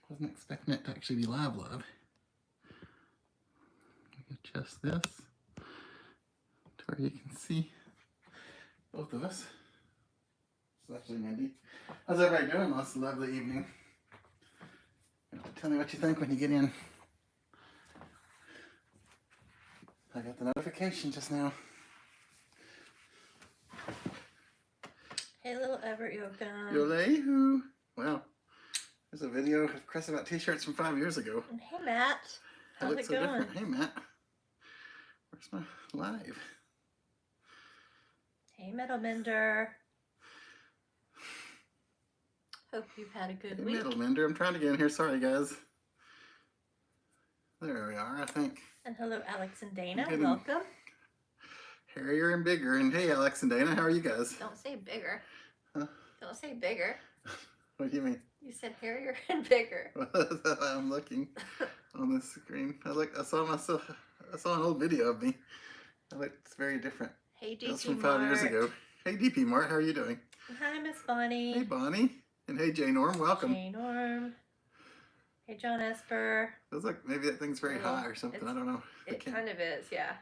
Wasn't expecting it to actually be live. Adjust this to where you can see both of us. Especially Mindy. How's everybody doing on this lovely evening? Tell me what you think when you get in. I got the notification just now. Hey, little Everett Yogan. Yolehu. Wow. There's a video of Chris about t-shirts from 5 years ago. And hey, Matt. How's it going? Different. Hey, Matt. Where's my live? Hey, Metalmender. Hope you've had a good week. Metalmender. I'm trying to get in here. Sorry, guys. There we are, I think. And hello, Alex and Dana. Welcome. Hairier and bigger. And hey, Alex and Dana. How are you guys? Don't say bigger. Huh? Don't say bigger. What do you mean? You said hairier and bigger. I'm looking on the screen. I saw an old video of me. It's very different. Hey, DP That's from 5 years ago. Hey, DP Mart. How are you doing? Hi, Miss Bonnie. Hey, Bonnie. And hey, J Norm. Welcome. J Norm. Hey, John Esper. Feels like maybe that thing's very high or something. I don't know. It kind of is, yeah.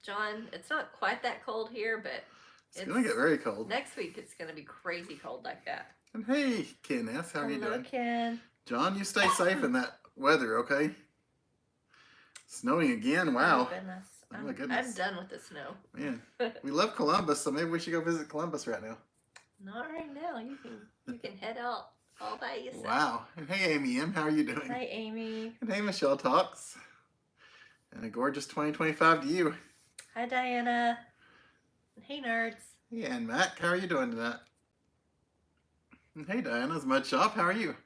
John, it's not quite that cold here, but it's gonna get very cold. Next week, it's gonna be crazy cold like that. And hey, Ken S, how are you doing? Hello, Ken. John, you stay safe in that weather, okay? Snowing again. Wow. Oh, goodness. Oh my goodness. I'm done with the snow. Man, we love Columbus, so maybe we should go visit Columbus right now. Not right now. You can head out all by yourself. Wow. And hey, Amy M, how are you doing? Hi, Amy. And hey, Michelle Talks. And a gorgeous 2025 to you. Hi, Diana. Hey, nerds. Hey, and Matt, how are you doing tonight? And hey, Diana's Mud Shop, how are you?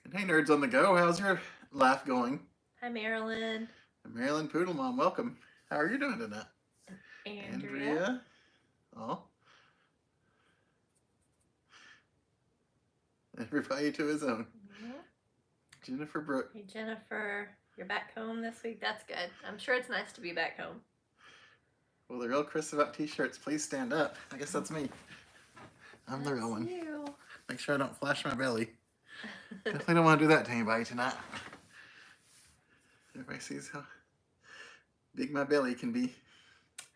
And hey, Nerds on the Go, how's your laugh going? Hi, Marilyn. And Marilyn Poodle Mom, welcome. How are you doing tonight? Andrea. Oh. Everybody to his own. Mm-hmm. Jennifer Brooke. Hey, Jennifer. You're back home this week. That's good. I'm sure it's nice to be back home. Well, the real Chris about t-shirts, please stand up. I guess that's me. I'm the real one. You. Make sure I don't flash my belly. Definitely don't want to do that to anybody tonight. Everybody sees how big my belly can be.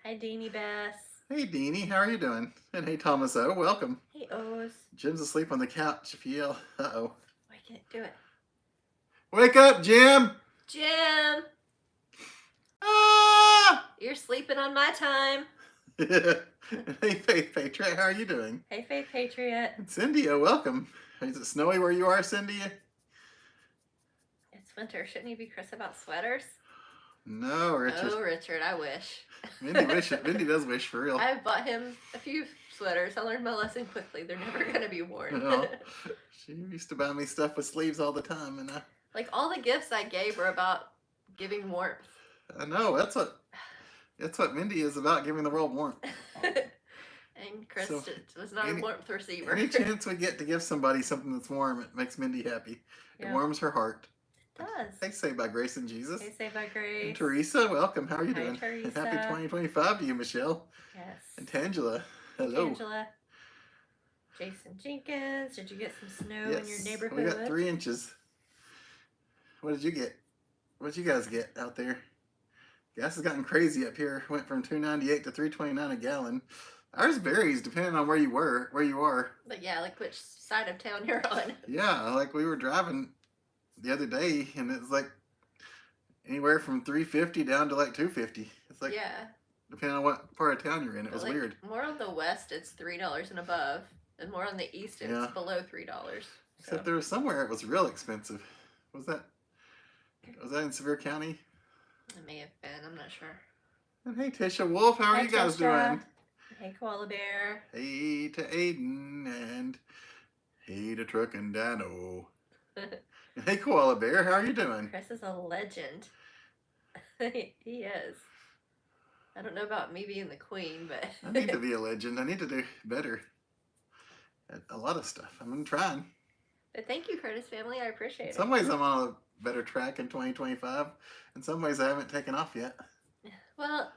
Hi, Deanie Bess. Hey, Deanie, how are you doing? And hey, Thomas O, welcome. Hey, O's. Jim's asleep on the couch if you yell. Uh-oh. I can't do it. Wake up, Jim! Jim! Ah! You're sleeping on my time. Hey, Faith Patriot, how are you doing? Hey, Faith Patriot. And Cindy, welcome. Is it snowy where you are, Cindy? It's winter. Shouldn't you be Chris about sweaters? No, Richard. Oh, Richard, I wish. Mindy does wish for real. I've bought him a few sweaters. I learned my lesson quickly. They're never going to be worn. No. She used to buy me stuff with sleeves all the time, and like all the gifts I gave were about giving warmth. I know that's what Mindy is about, giving the world warmth. And Chris was not a warmth receiver. Any chance we get to give somebody something that's warm, it makes Mindy happy. It warms her heart. It does. Hey, Saved by Grace and Jesus. Hey, Saved by Grace. And Teresa, welcome. How are you doing? Teresa. And happy 2025 to you, Michelle. Yes. And Tangela. Hello. Tangela. Jason Jenkins, did you get some snow in your neighborhood? We got 3 inches. What did you get? What did you guys get out there? Gas has gotten crazy up here. Went from $2.98 to $3.29 a gallon. Ours varies depending on where you are. But yeah, like which side of town you're on. Yeah, like we were driving the other day, and it's like anywhere from $3.50 down to like $2.50. It's like depending on what part of town you're in. It was weird. More on the west, it's $3 and above, and more on the east, it's below $3. Except there was somewhere it was real expensive. Was that in Sevier County? It may have been. I'm not sure. And hey, Tisha Wolf, how are you guys doing? Hey, Koala Bear. Hey to Aiden, and hey to Truck and Dano. Hey, Koala Bear, how are you doing? Chris is a legend. He is. I don't know about me being the queen, but... I need to be a legend. I need to do better at a lot of stuff. I'm trying. But thank you, Curtis family. I appreciate it. In some ways, I'm on a better track in 2025. In some ways, I haven't taken off yet. Well,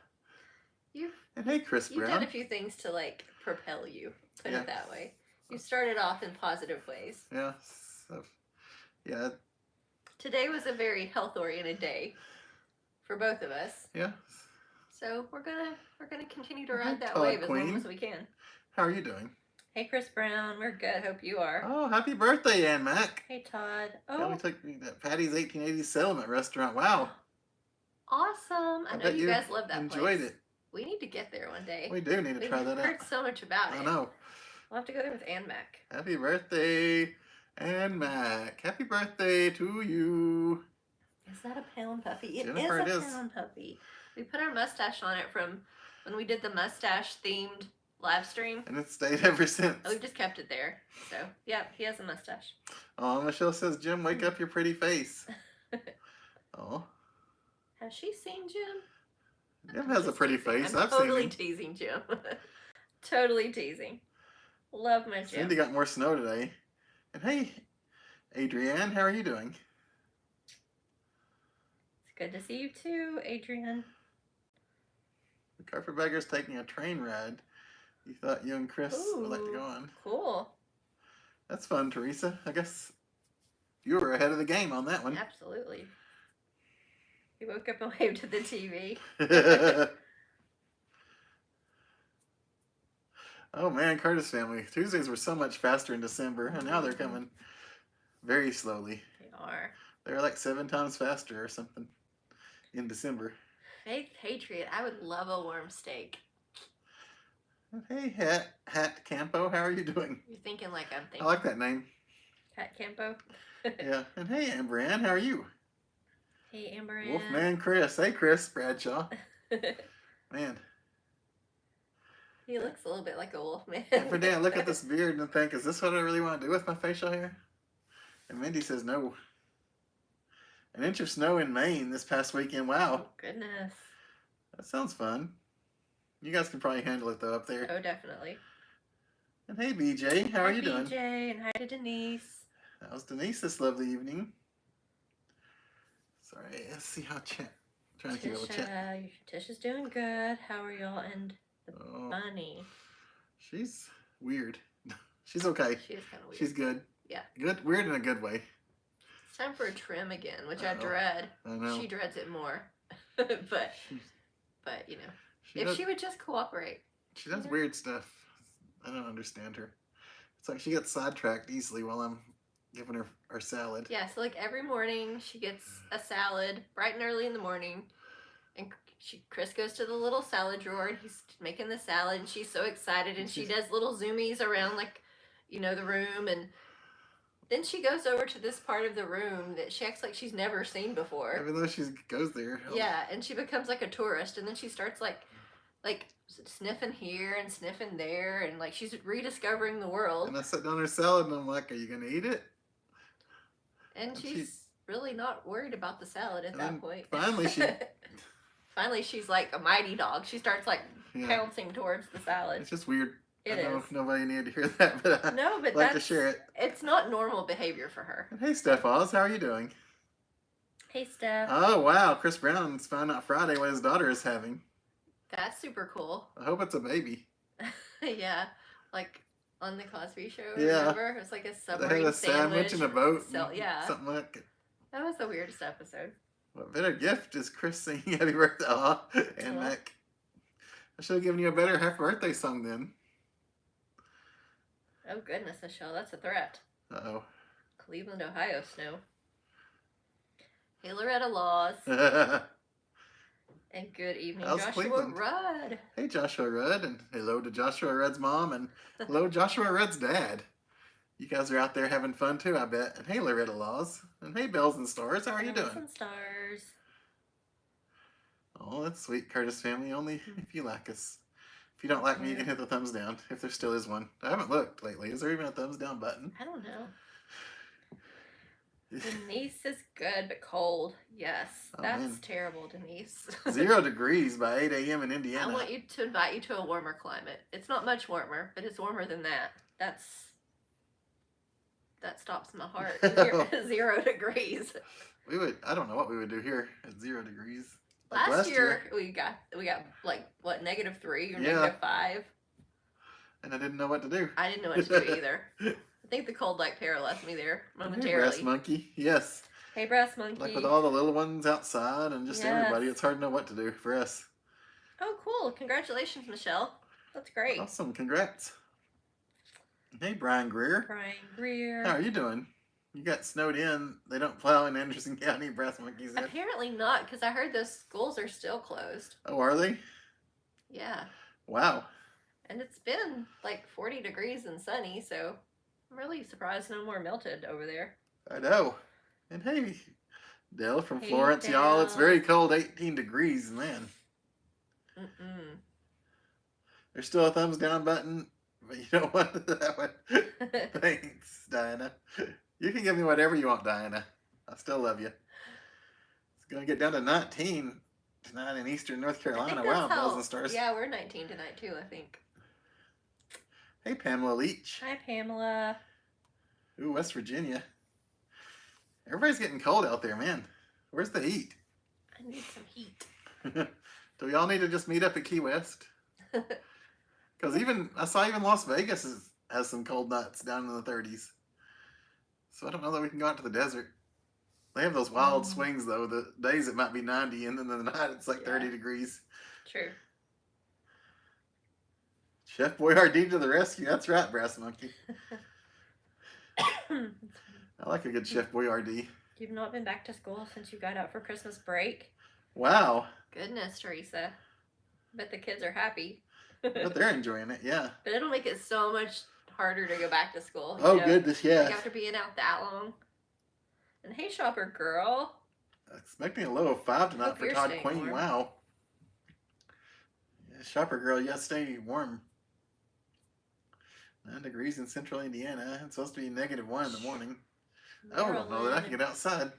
and hey, Chris Brown. You've done a few things to, like, propel you. Put it that way. You started off in positive ways. Yeah. I've Yeah. Today was a very health-oriented day for both of us. Yeah. So we're gonna continue to Hey, ride that Todd wave as long Queen. as we can. How are you doing? Hey, Chris Brown. We're good. Hope you are. Oh, happy birthday, Ann Mac. Hey, Todd. Yeah, we Oh, took me to Patty's 1880s Settlement Restaurant. Wow. awesome. I know bet you guys love that enjoyed place. it. We need to get there one day. We do need to try that out. We've heard so much about it. I know. We'll have to go there with Ann Mac. Happy birthday, Ann Mac. Happy birthday to you. Is that a pound puppy? Jennifer, It is a pound puppy. We put our mustache on it from when we did the mustache themed live stream. And it's stayed ever since. Oh, we just kept it there. So, yeah, he has a mustache. Oh, Michelle says, Jim, wake up your pretty face. Oh. Has she seen Jim? Jim has a pretty face. I'm I've totally seen him. teasing Jim. Totally teasing. Love my Jim. Cindy got more snow today. And hey, Adrienne, how are you doing? It's good to see you too, Adrian. The Carpetbagger's taking a train ride. You thought you and Chris would like to go on. Cool. That's fun, Teresa. I guess you were ahead of the game on that one. Absolutely. He woke up and waved to the TV. Oh man, Curtis family. Tuesdays were so much faster in December, and now they're coming very slowly. They are. They're like 7 times faster or something in December. Faith Patriot, I would love a warm steak. Hey, Hat Campo, how are you doing? You're thinking like I'm thinking. I like that name. Hat Campo. Yeah. And hey, Amber Ann, how are you? Hey, Amber Ann. Wolfman Chris. Hey, Chris Bradshaw. Man. He looks a little bit like a wolf man. Every day I look at this beard and think, is this what I really want to do with my facial hair? And Mindy says no. An inch of snow in Maine this past weekend. Wow. Oh, goodness. That sounds fun. You guys can probably handle it though up there. Oh, definitely. And hey, BJ, how are you doing? BJ, and hi to Denise. That was Denise this lovely evening. Sorry, let's see how chat. Trying to keep up with chat. Tisha's doing good. How are y'all and the bunny? She's weird. She's okay. She is kind of weird. She's good. Yeah. Good, weird in a good way. It's time for a trim again, which I dread. I know. She dreads it more. but you know, if she would just cooperate. She does weird stuff. I don't understand her. It's like she gets sidetracked easily while I'm giving her our salad. Yeah, so like every morning she gets a salad bright and early in the morning, and Chris goes to the little salad drawer and he's making the salad and she's so excited and she does little zoomies around like, you know, the room, and then she goes over to this part of the room that she acts like she's never seen before. Even though she goes there. Yeah, and she becomes like a tourist, and then she starts like sniffing here and sniffing there, and like she's rediscovering the world. And I sit down her salad and I'm like, are you going to eat it? And she's really not worried about the salad at that point. Finally she's like a mighty dog. She starts like pouncing towards the salad. It's just weird. I know nobody needed to hear that, but I like to share it. It's not normal behavior for her. And hey, Steph Oz, how are you doing? Hey, Steph. Oh, wow. Chris Brown's found out Friday what his daughter is having. That's super cool. I hope it's a baby. Yeah. Like on the Cosby Show, yeah. Remember? It was like a submarine they had a sandwich in a boat. Yeah. Something like it. That was the weirdest episode. What better gift is Chris singing happy birthday? Aw, and Mac. I should have given you a better happy birthday song then. Oh goodness, Michelle, that's a threat. Uh-oh. Cleveland, Ohio snow. Hey, Loretta Laws. And good evening, Joshua Cleveland? Rudd. Hey, Joshua Rudd, and hello to Joshua Rudd's mom, and hello, Joshua Rudd's dad. You guys are out there having fun too, I bet. And hey, Loretta Laws. And hey, Bells and Stars, how are you doing? Bells and Stars. Oh, that's sweet, Curtis family. Only if you like us. If you don't like me, you can hit the thumbs down, if there still is one. I haven't looked lately. Is there even a thumbs down button? I don't know. Denise is good, but cold. Yes, that's terrible, Denise. 0 degrees by 8 a.m. in Indiana. I want you to invite you to a warmer climate. It's not much warmer, but it's warmer than that. That stops my heart. 0 degrees. I don't know what we would do here at 0 degrees. Last year we got like what, -3 or -5. And I didn't know what to do. I didn't know what to do either. I think the cold like paralyzed me there Hey, Brass momentarily. Monkey. Yes. Hey, Brass Monkey. Like with all the little ones outside and just everybody, it's hard to know what to do for us. Oh, cool. Congratulations, Michelle. That's great. Awesome. Congrats. Hey, Brian Greer. Brian Greer. How are you doing? You got snowed in. They don't plow in Anderson County, Brass Monkeys in. Apparently not, because I heard those schools are still closed. Oh, are they? Yeah. Wow. And it's been like 40 degrees and sunny, so I'm really surprised no more melted over there. I know. And hey, Dale from Hey, Florence, Dale. y'all. It's very cold, 18 degrees, man. There's still a thumbs down button, but you don't want that one. Thanks, Diana. You can give me whatever you want, Diana. I still love you. It's going to get down to 19 tonight in eastern North Carolina. Wow, Bells and Stars. Yeah, we're 19 tonight too, I think. Hey, Pamela Leach. Hi, Pamela. Ooh, West Virginia. Everybody's getting cold out there, man. Where's the heat? I need some heat. Do we all need to just meet up at Key West? Because I saw even Las Vegas has some cold nights down in the 30s. So I don't know that we can go out to the desert. They have those wild swings though. The days it might be 90 and then the night it's like 30 degrees. True. Chef Boyardee to the rescue. That's right, Brass Monkey. I like a good Chef Boyardee. You've not been back to school since you got out for Christmas break? Wow. Goodness, Teresa. Bet the kids are happy. But they're enjoying it, yeah. But it'll make it so much harder to go back to school. Oh, goodness, yeah. Like after being out that long. And hey, shopper girl. Expecting a low of 5 tonight Hope for you're Todd staying Queen. warm. Wow. Yeah, shopper girl, yeah, stay warm. 9 degrees in central Indiana. It's supposed to be -1 in the morning. I don't know that I can get outside.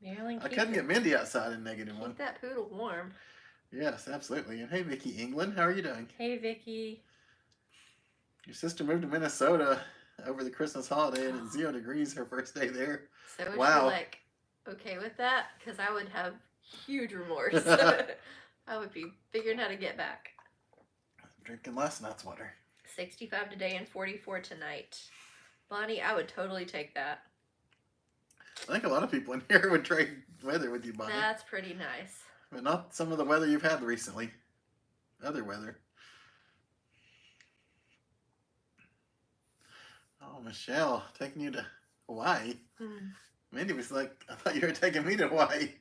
Marilyn, I couldn't get Mindy outside in -1. Keep that poodle warm. Yes, absolutely. And hey, Vicky England, how are you doing? Hey, Vicky. Your sister moved to Minnesota over the Christmas holiday, and it's 0 degrees her first day there. So is Wow. she like okay with that? Because I would have huge remorse. I would be figuring how to get back. Drinking last night's water. 65 today and 44 tonight. Bonnie, I would totally take that. I think a lot of people in here would trade weather with you, Bonnie. That's pretty nice. But not some of the weather you've had recently. Other weather. Oh, Michelle, taking you to Hawaii. Mindy was like, I thought you were taking me to Hawaii.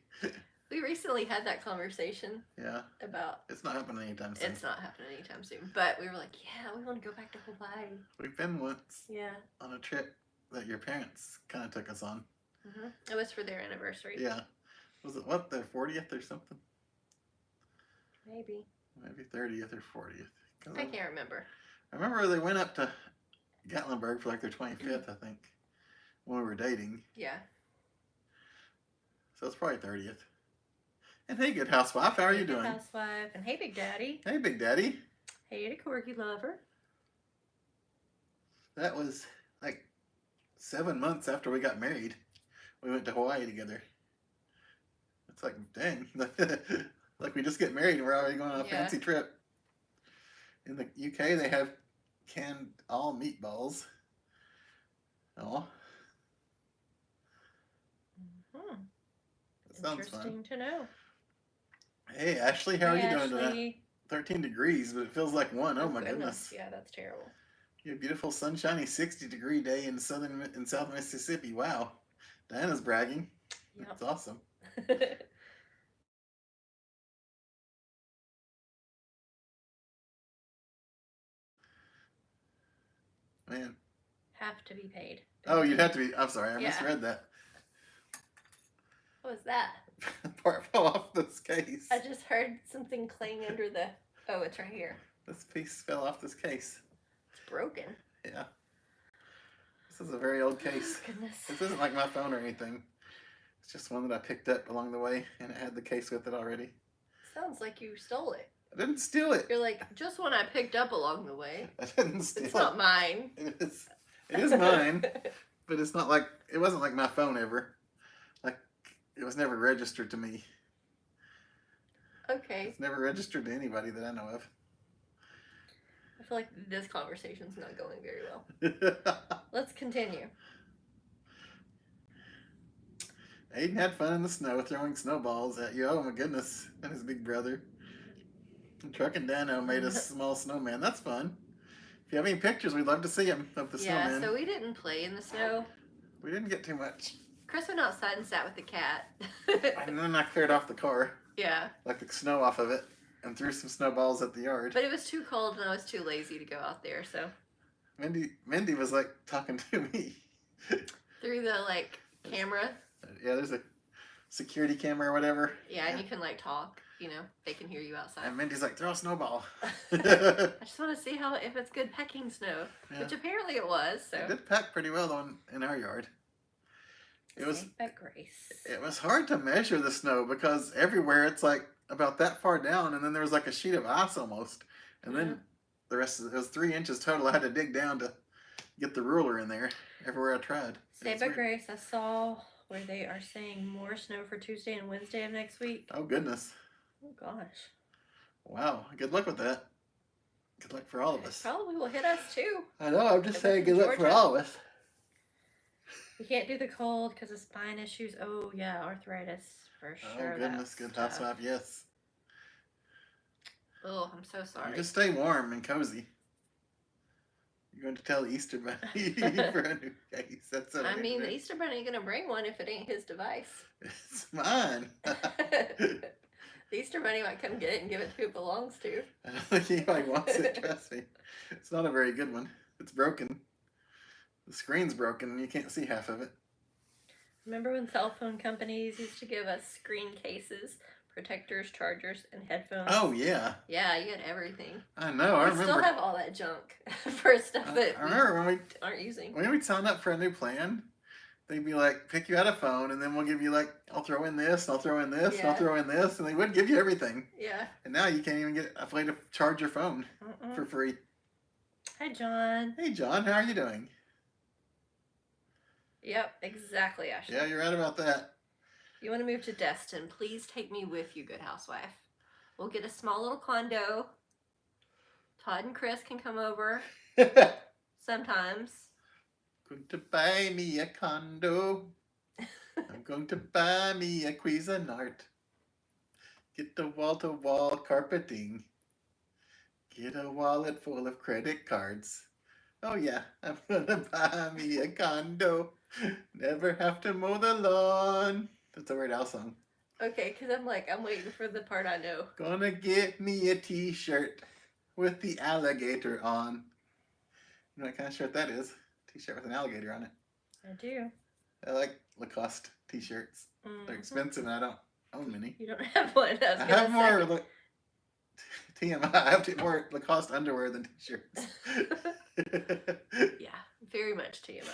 We recently had that conversation. Yeah. About. It's not happening anytime soon. It's not happening anytime soon. But we were like, yeah, we want to go back to Hawaii. We've been once. Yeah. On a trip that your parents kind of took us on. It was for their anniversary. Yeah. Was it what, their 40th or something? Maybe 30th or 40th. I can't remember. I remember they went up to Gatlinburg for like their 25th, I think, when we were dating. Yeah. So it's probably 30th. And hey, good housewife, how are you doing? Housewife. And hey, Big Daddy. Hey, Big Daddy. Hey, the corgi lover. That was like 7 months after we got married. We went to Hawaii together. It's like, dang. Like we just get married and we're already going on a fancy trip. In the UK, they have canned all meatballs. Oh. That sounds Interesting fun. to know. Hey, Ashley, how are you doing Ashley. today? 13 degrees, but it feels like 1. Oh, my goodness. Yeah, that's terrible. You have a beautiful, sunshiny 60-degree day in South Mississippi. Wow. Diana's bragging. Yep. That's awesome. Man. Have to be paid. Oh, you'd have to be. I'm sorry, I misread that. What was that? Part fell off this case. I just heard something clang under the. Oh, it's right here. This piece fell off this case. It's broken. Yeah. This is a very old case. Goodness. This isn't like my phone or anything. It's just one that I picked up along the way, and it had the case with it already. Sounds like you stole it. I didn't steal it. You're like, just one I picked up along the way. I didn't steal it. It's not mine. It is mine, but it's not like, it wasn't like my phone ever. Like, it was never registered to me. Okay. It's never registered to anybody that I know of. I feel like this conversation's not going very well. Let's continue. Aiden had fun in the snow throwing snowballs at you. Oh my goodness. And his big brother. And Truck and Dano made a small snowman. That's fun. If you have any pictures, we'd love to see them of the snowman. Yeah, so we didn't play in the snow. We didn't get too much. Chris went outside and sat with the cat. And then I cleared off the car. Yeah. Like the snow off of it. And threw some snowballs at the yard. But it was too cold and I was too lazy to go out there, so. Mindy was like talking to me. Through the like camera. Yeah, there's a security camera or whatever. Yeah, and you can like talk, you know, they can hear you outside. And Mindy's like, throw a snowball. I just want to see if it's good pecking snow, which apparently it was. So it did peck pretty well though in our yard. It was at Grace. It was hard to measure the snow because everywhere it's like about that far down, and then there was like a sheet of ice almost, and then the rest of it was 3 inches total. I had to dig down to get the ruler in there everywhere I tried. Saved by Grace, I saw where they are saying more snow for Tuesday and Wednesday of next week. Oh goodness. Oh gosh. Wow. Good luck with that. Good luck for all of us. Probably will hit us too. I know. I'm just saying good luck for all of us. We can't do the cold because of spine issues. Oh yeah, arthritis for sure. Oh goodness. Good housewife. Yes. Oh, I'm so sorry. You just stay warm and cozy. You're going to tell Easter Bunny for a new case. That's what I mean, the Easter Bunny ain't going to bring one if it ain't his device. It's mine. The Easter Bunny might come get it and give it to who it belongs to. I don't think anybody wants it, trust me. It's not a very good one. It's broken. The screen's broken and you can't see half of it. Remember when cell phone companies used to give us screen cases, protectors, chargers, and headphones? Oh, yeah. Yeah, you had everything. I know, I remember. We still have all that junk for stuff that I remember when we aren't using. When we'd sign up for a new plan, they'd be like, pick you out a phone, and then we'll give you like, I'll throw in this, and I'll throw in this, and I'll throw in this, and they would give you everything. Yeah. And now you can't even get a way to charge your phone for free. Hi, John. Hey, John, how are you doing? Yep, exactly, Ashley. Yeah, you're right about that. You want to move to Destin, please take me with you, good housewife. We'll get a small little condo. Todd and Chris can come over sometimes. Going to buy me a condo. I'm going to buy me a Cuisinart. Get the wall-to-wall carpeting. Get a wallet full of credit cards. Oh yeah, I'm gonna buy me a condo. Never have to mow the lawn. That's a Weird Al song. Okay, because I'm waiting for the part I know. Gonna get me a t-shirt with the alligator on. You know what kind of shirt that is? T-shirt with an alligator on it. I do. I like Lacoste t-shirts. They're expensive and I don't own many. You don't have one. I have more TMI. I have more Lacoste underwear than t-shirts. Yeah, very much TMI.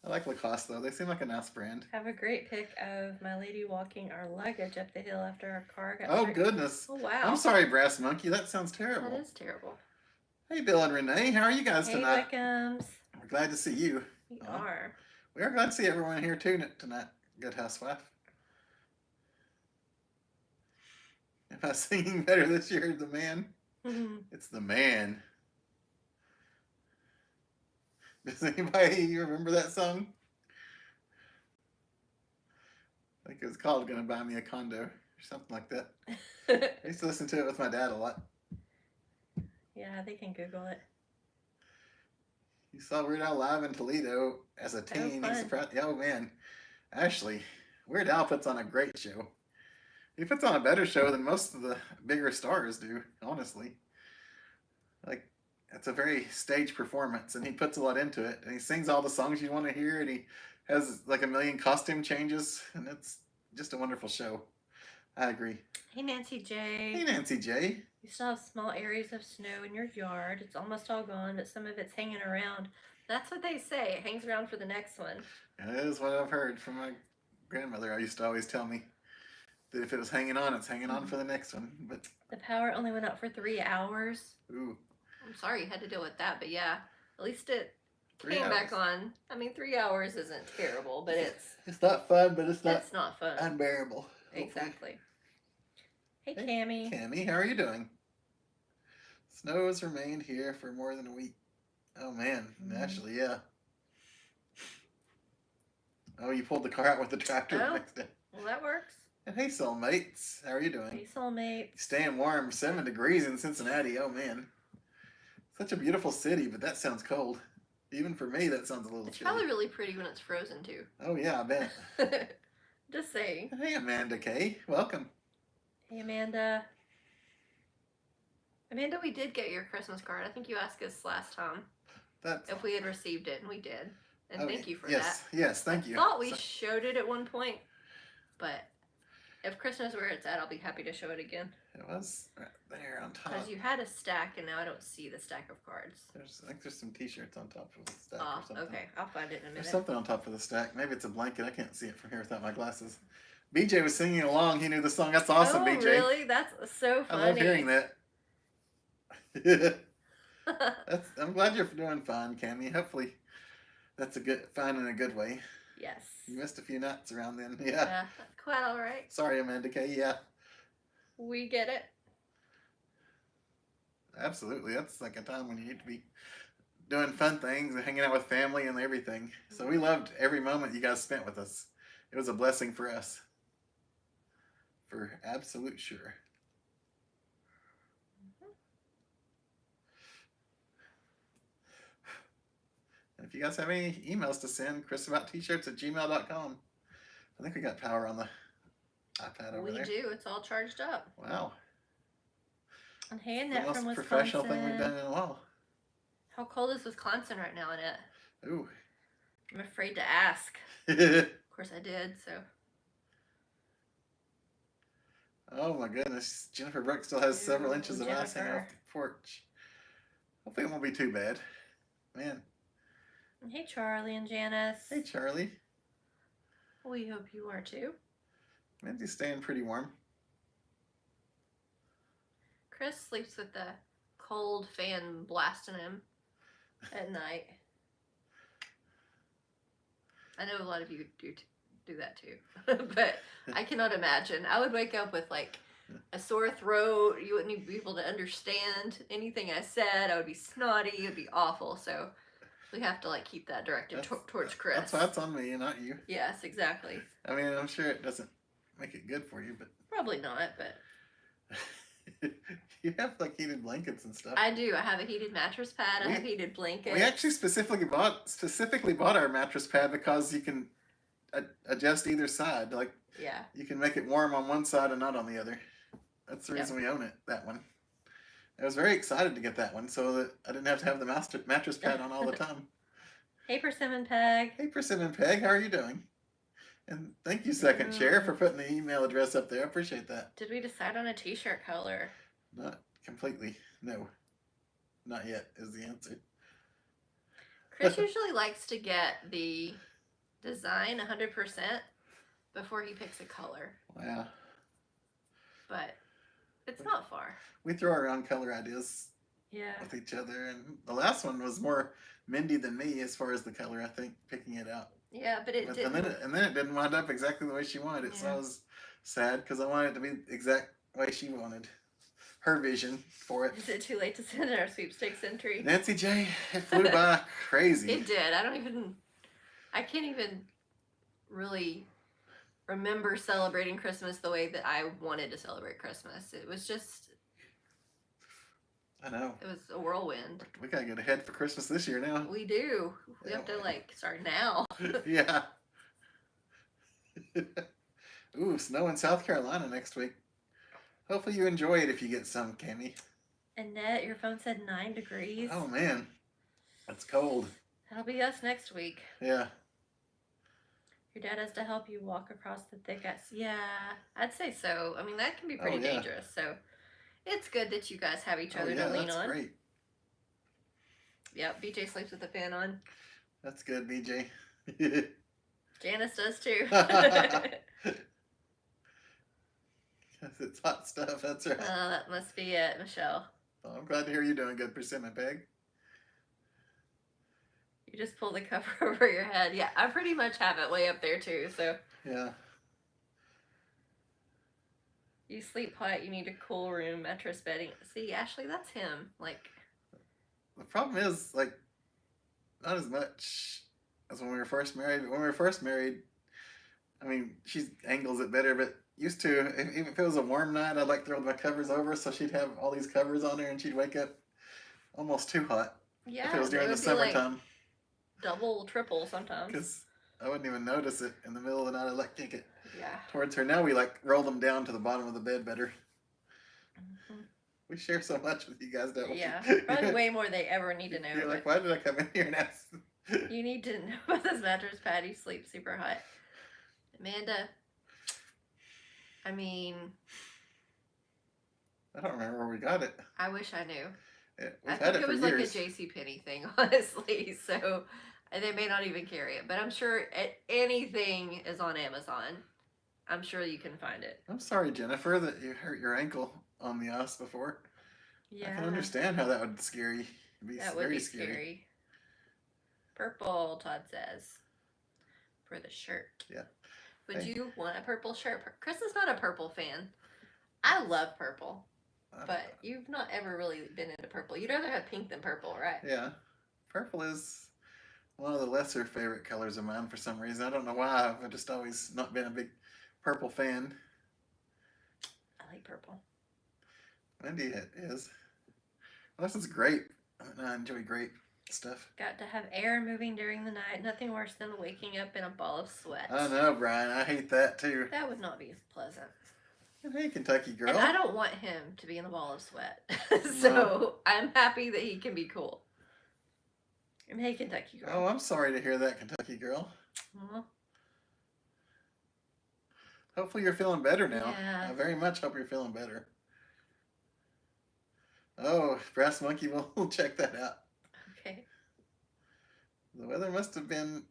I like Lacoste though. They seem like a nice brand. Have a great pic of my lady walking our luggage up the hill after our car got Oh goodness. Oh wow. I'm sorry, Brass Monkey. That sounds terrible. That is terrible. Hey Bill and Renee, how are you guys tonight? Hey Wickums. We're glad to see you. We are. We are glad to see everyone here too tonight. Good housewife. Am I singing better this year, the man? It's the man. Does anybody remember that song? I think it was called Gonna Buy Me a Condo or something like that. I used to listen to it with my dad a lot. Yeah, they can Google it. You saw Weird Al live in Toledo as a teen. He's surprised. Oh man, Ashley, Weird Al puts on a great show. He puts on a better show than most of the bigger stars do, honestly. Like, it's a very stage performance, and he puts a lot into it. And he sings all the songs you want to hear, and he has like a million costume changes, and it's just a wonderful show. I agree. Hey, Nancy J. Hey, Nancy J. You still have small areas of snow in your yard. It's almost all gone, but some of it's hanging around. That's what they say. It hangs around for the next one. That is what I've heard from my grandmother. I used to always tell me that if it was hanging on, it's hanging on for the next one. But the power only went out for 3 hours. Ooh. I'm sorry you had to deal with that, but yeah, at least it came back on. I mean, 3 hours isn't terrible, but it's not fun, but it's not fun. Unbearable. Exactly. Hey, Cammie. Cammie, how are you doing? Snow has remained here for more than a week. Oh man, actually, yeah. Oh, you pulled the car out with the tractor the next day. Well, that works. And hey, soulmates, how are you doing? Hey, soulmates. Staying warm, 7 degrees in Cincinnati. Oh man, such a beautiful city, but that sounds cold. Even for me, that sounds a little It's chilly. probably really pretty when it's frozen too. Oh yeah, I bet. Just saying. Hey, Amanda Kay, welcome. Hey, Amanda. Amanda, we did get your Christmas card. I think you asked us last time if we had received it, and we did. And thank you for that. Yes, thank you. I thought we showed it at one point, but if Chris knows where it's at, I'll be happy to show it again. It was right there on top. Because you had a stack, and now I don't see the stack of cards. I think there's some T-shirts on top of the stack or something. Okay. I'll find it in a minute. There's something on top of the stack. Maybe it's a blanket. I can't see it from here without my glasses. BJ was singing along. He knew the song. That's awesome, BJ. Really? That's so funny. I love hearing that. I'm glad you're doing fine, Cammy. Hopefully that's fine in a good way. Yes. You missed a few nights around then. Yeah, quite all right. Sorry, Amanda Kay. Yeah. We get it. Absolutely. That's like a time when you need to be doing fun things and hanging out with family and everything. So we loved every moment you guys spent with us. It was a blessing for us. For absolute sure. And if you guys have any emails to send, chrisabouttshirts@gmail.com. I think we got power on the iPad over there. We do. It's all charged up. Wow. And hey, Annette from Wisconsin. The most professional thing we've done in a while. How cold is Wisconsin right now, Annette? Ooh. I'm afraid to ask. Of course I did, so. Oh my goodness. Jennifer Brooks still has several inches of ice hanging off the porch. Hopefully it won't be too bad. Man. And hey, Charlie and Janice. Hey, Charlie. We hope you are too. Lindsay's staying pretty warm. Chris sleeps with the cold fan blasting him at night. I know a lot of you do that too, but I cannot imagine. I would wake up with like a sore throat. You wouldn't even be able to understand anything I said. I would be snotty. It would be awful. So we have to like keep that directed towards Chris. That's on me, not you. Yes, exactly. I mean, I'm sure it doesn't make it good for you, but probably not. But you have like heated blankets and stuff. I do. I have a heated mattress pad. I have heated blankets. We actually specifically bought our mattress pad because you can adjust either side. Like, yeah, you can make it warm on one side and not on the other. That's the reason we own it. That one. I was very excited to get that one so that I didn't have to have the mattress pad on all the time. Hey, Persimmon Peg. Hey, Persimmon Peg. How are you doing? And thank you, Second Chair, for putting the email address up there. I appreciate that. Did we decide on a t-shirt color? Not completely. No. Not yet is the answer. Chris usually likes to get the design 100% before he picks a color. Wow. But it's not far. We throw around color ideas with each other. And the last one was more Mindy than me as far as the color, I think, picking it out. Yeah, but it didn't. And then it didn't wind up exactly the way she wanted it. Yeah. So I was sad because I wanted it to be the exact way she wanted. Her vision for it. Is it too late to send our sweepstakes entry? Nancy J, it flew by crazy. It did. I can't even really remember celebrating Christmas the way that I wanted to celebrate Christmas. It was just... I know. It was a whirlwind. We gotta get ahead for Christmas this year now. We do. We have to start now. Yeah. Ooh, snow in South Carolina next week. Hopefully you enjoy it if you get some, Cammy. Annette, your phone said 9 degrees. Oh man, that's cold. That'll be us next week. Yeah. Your dad has to help you walk across the thick ice. Yeah, I'd say so. I mean, that can be pretty dangerous. So it's good that you guys have each other to lean on. Great. Yep, BJ sleeps with the fan on. That's good, BJ. Janice does too. It's hot stuff, that's right. Oh, that must be it, Michelle. Well, I'm glad to hear you're doing good, Persimmon Peg. You just pull the cover over your head. Yeah, I pretty much have it way up there too, so. Yeah. You sleep hot, you need a cool room, mattress bedding. See, Ashley, that's him. Like, The problem is, like, not as much as when we were first married. But when we were first married, I mean, she angles it better, but used to, even if it was a warm night, I'd like throw my covers over so she'd have all these covers on her and she'd wake up almost too hot yeah, if it was during the would be like summertime. double, triple sometimes. Because I wouldn't even notice it in the middle of the night. I'd like kick it Yeah. towards her. Now we like roll them down to the bottom of the bed better. Mm-hmm. We share so much with you guys, don't we? Yeah, probably way more they ever need to know. You're like, why did I come in here and ask? You need to know about this mattress pad. You sleep super hot. Amanda, I mean, I don't remember where we got it. I wish I knew. Yeah, I think it was like a JCPenney thing, honestly. So they may not even carry it, but I'm sure anything is on Amazon. I'm sure you can find it. I'm sorry, Jennifer, that you hurt your ankle on the ice before. Yeah. I can understand how that would scare you. That would be scary. Purple, Todd says. For the shirt. Yeah. Would you want a purple shirt? Chris is not a purple fan. I love purple. But you've not ever really been into purple. You'd rather have pink than purple, right? Yeah. Purple is one of the lesser favorite colors of mine for some reason. I don't know why. I've just always not been a big purple fan. I like purple. Wendy is. Well, this is grape. I enjoy grape stuff. Got to have air moving during the night. Nothing worse than waking up in a ball of sweat. I know, Brian. I hate that too. That would not be pleasant. Hey, Kentucky girl. And I don't want him to be in a ball of sweat. So no. I'm happy that he can be cool. And hey, Kentucky girl. Oh, I'm sorry to hear that, Kentucky girl. Hopefully you're feeling better now. Yeah. I very much hope you're feeling better. Oh, Brass Monkey, we'll check that out. Okay. The weather must have been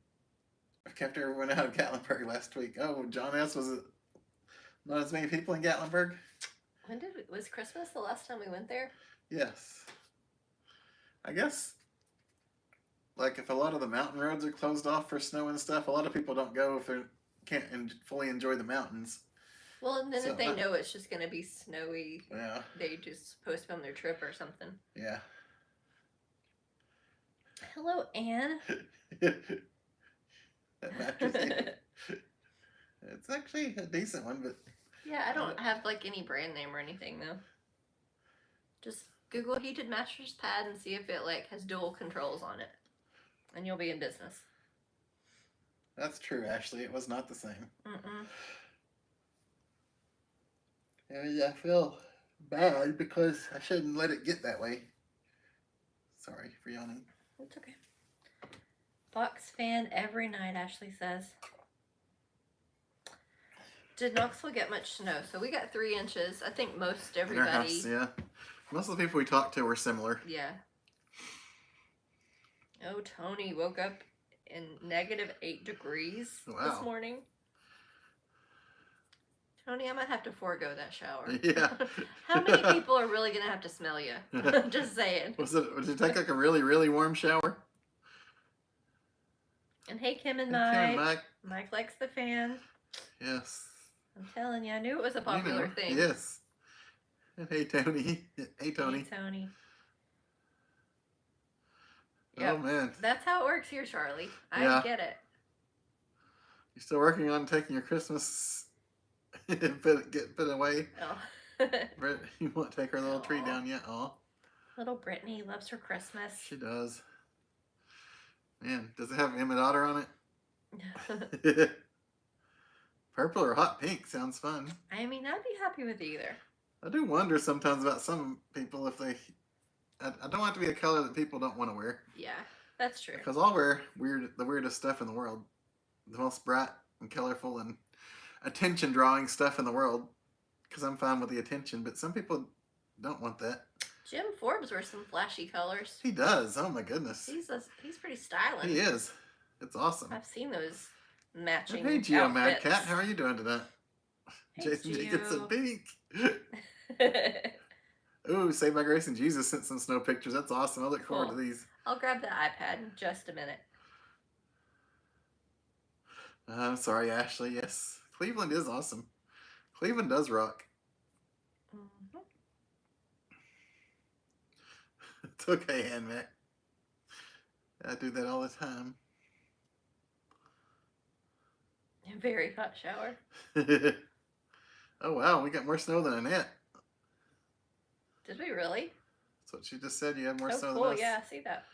kept everyone out of Gatlinburg last week. Oh, John S. Was it not as many people in Gatlinburg? Was Christmas the last time we went there? Yes. I guess, like, if a lot of the mountain roads are closed off for snow and stuff, a lot of people don't go if they can't fully enjoy the mountains. Well, and then if they know it's just going to be snowy, yeah, they just postpone their trip or something. Yeah. Hello, Anne. That mattress. It's actually a decent one, but... Yeah, I don't have, like, any brand name or anything, though. Just Google heated mattress pad and see if it, like, has dual controls on it. And you'll be in business. That's true, Ashley. It was not the same. I feel bad because I shouldn't let it get that way. Sorry for yawning. It's okay. Box fan every night, Ashley says. Did Knoxville get much snow? So we got 3 inches. I think most everybody. In our house, yeah. Most of the people we talked to were similar. Yeah. Oh, Tony woke up in -8 degrees this morning. Tony, I might have to forego that shower. Yeah. How many people are really going to have to smell you? Just saying. Did you take like a really, really warm shower? And hey, Kim and Mike. Mike. Mike likes the fan. Yes. I'm telling you, I knew it was a popular thing. Yes. And hey, Tony. Hey, Tony. Hey, Tony. Yep. Oh, man. That's how it works here, Charlie. I get it. You're still working on taking your Christmas get put away? Oh. Britt, you won't take her little tree down yet? Aw. Little Brittany loves her Christmas. She does. Man, does it have Emmett Otter on it? Purple or hot pink sounds fun. I mean, I'd be happy with either. I do wonder sometimes about some people if they... I don't want it to be a color that people don't want to wear. Yeah, that's true. Because I'll wear the weirdest stuff in the world. The most bright and colorful and attention-drawing stuff in the world. Because I'm fine with the attention, but some people don't want that. Jim Forbes wears some flashy colors. He does. Oh my goodness. He's pretty stylish. He is. It's awesome. I've seen those matching Hey, Geo outfits. Mad Cat. How are you doing today? Hey, Jason Geo. Jacobson Pink. Ooh, Saved by Grace and Jesus sent some snow pictures. That's awesome. I look forward to these. I'll grab the iPad in just a minute. I'm sorry, Ashley. Yes. Cleveland is awesome. Cleveland does rock. Mm-hmm. It's okay, Ann Mac. I do that all the time. A very hot shower. Oh wow, we got more snow than Annette. Did we really? That's what she just said. You have more Oh, snow cool. than us. Yeah, I see that.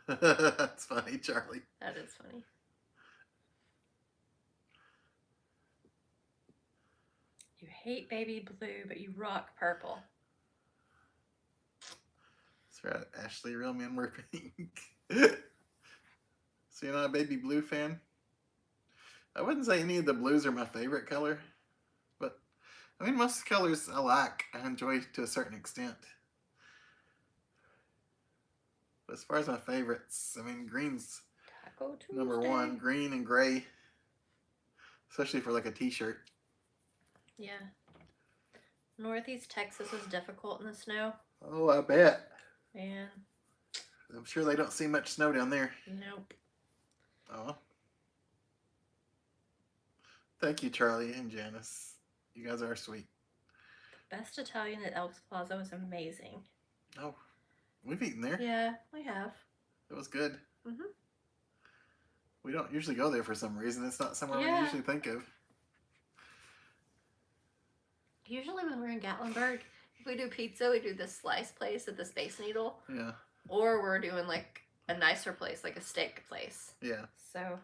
That's funny, Charlie. That is funny. You hate baby blue, but you rock purple. That's right, Ashley. Real men wear pink. So you're not a baby blue fan? I wouldn't say any of the blues are my favorite color, but I mean most colors I like. I enjoy to a certain extent. But as far as my favorites, I mean green's Taco Tuesday. number one. Green and gray, especially for like a t-shirt. Yeah. Northeast Texas was difficult in the snow. Oh, I bet. Man. I'm sure they don't see much snow down there. Nope. Oh. Thank you, Charlie and Janice. You guys are sweet. Best Italian at Elks Plaza was amazing. Oh, we've eaten there. Yeah, we have. It was good. Mm-hmm. We don't usually go there for some reason. It's not somewhere we usually think of. Usually when we're in Gatlinburg, if we do pizza, we do this slice place at the Space Needle. Yeah. Or we're doing like a nicer place, like a steak place. Yeah. So, have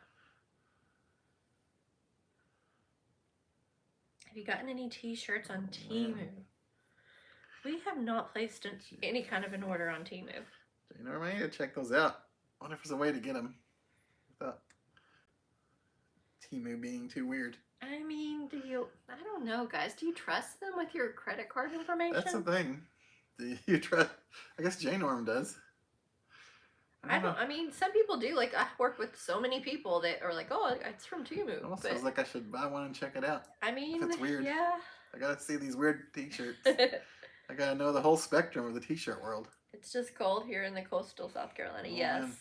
you gotten any t-shirts on Temu? We have not placed any kind of an order on Temu. You know, I need to check those out. I wonder if there's a way to get them without Temu being too weird. I mean, I don't know, guys. Do you trust them with your credit card information? That's the thing. Do you trust? I guess J-Norm does. I mean, some people do. Like, I work with so many people that are like, oh, it's from Temu. It almost feels like I should buy one and check it out. I mean, if it's weird. Yeah. I gotta see these weird t-shirts. I gotta know the whole spectrum of the t-shirt world. It's just cold here in the coastal South Carolina. Oh, yes. Man.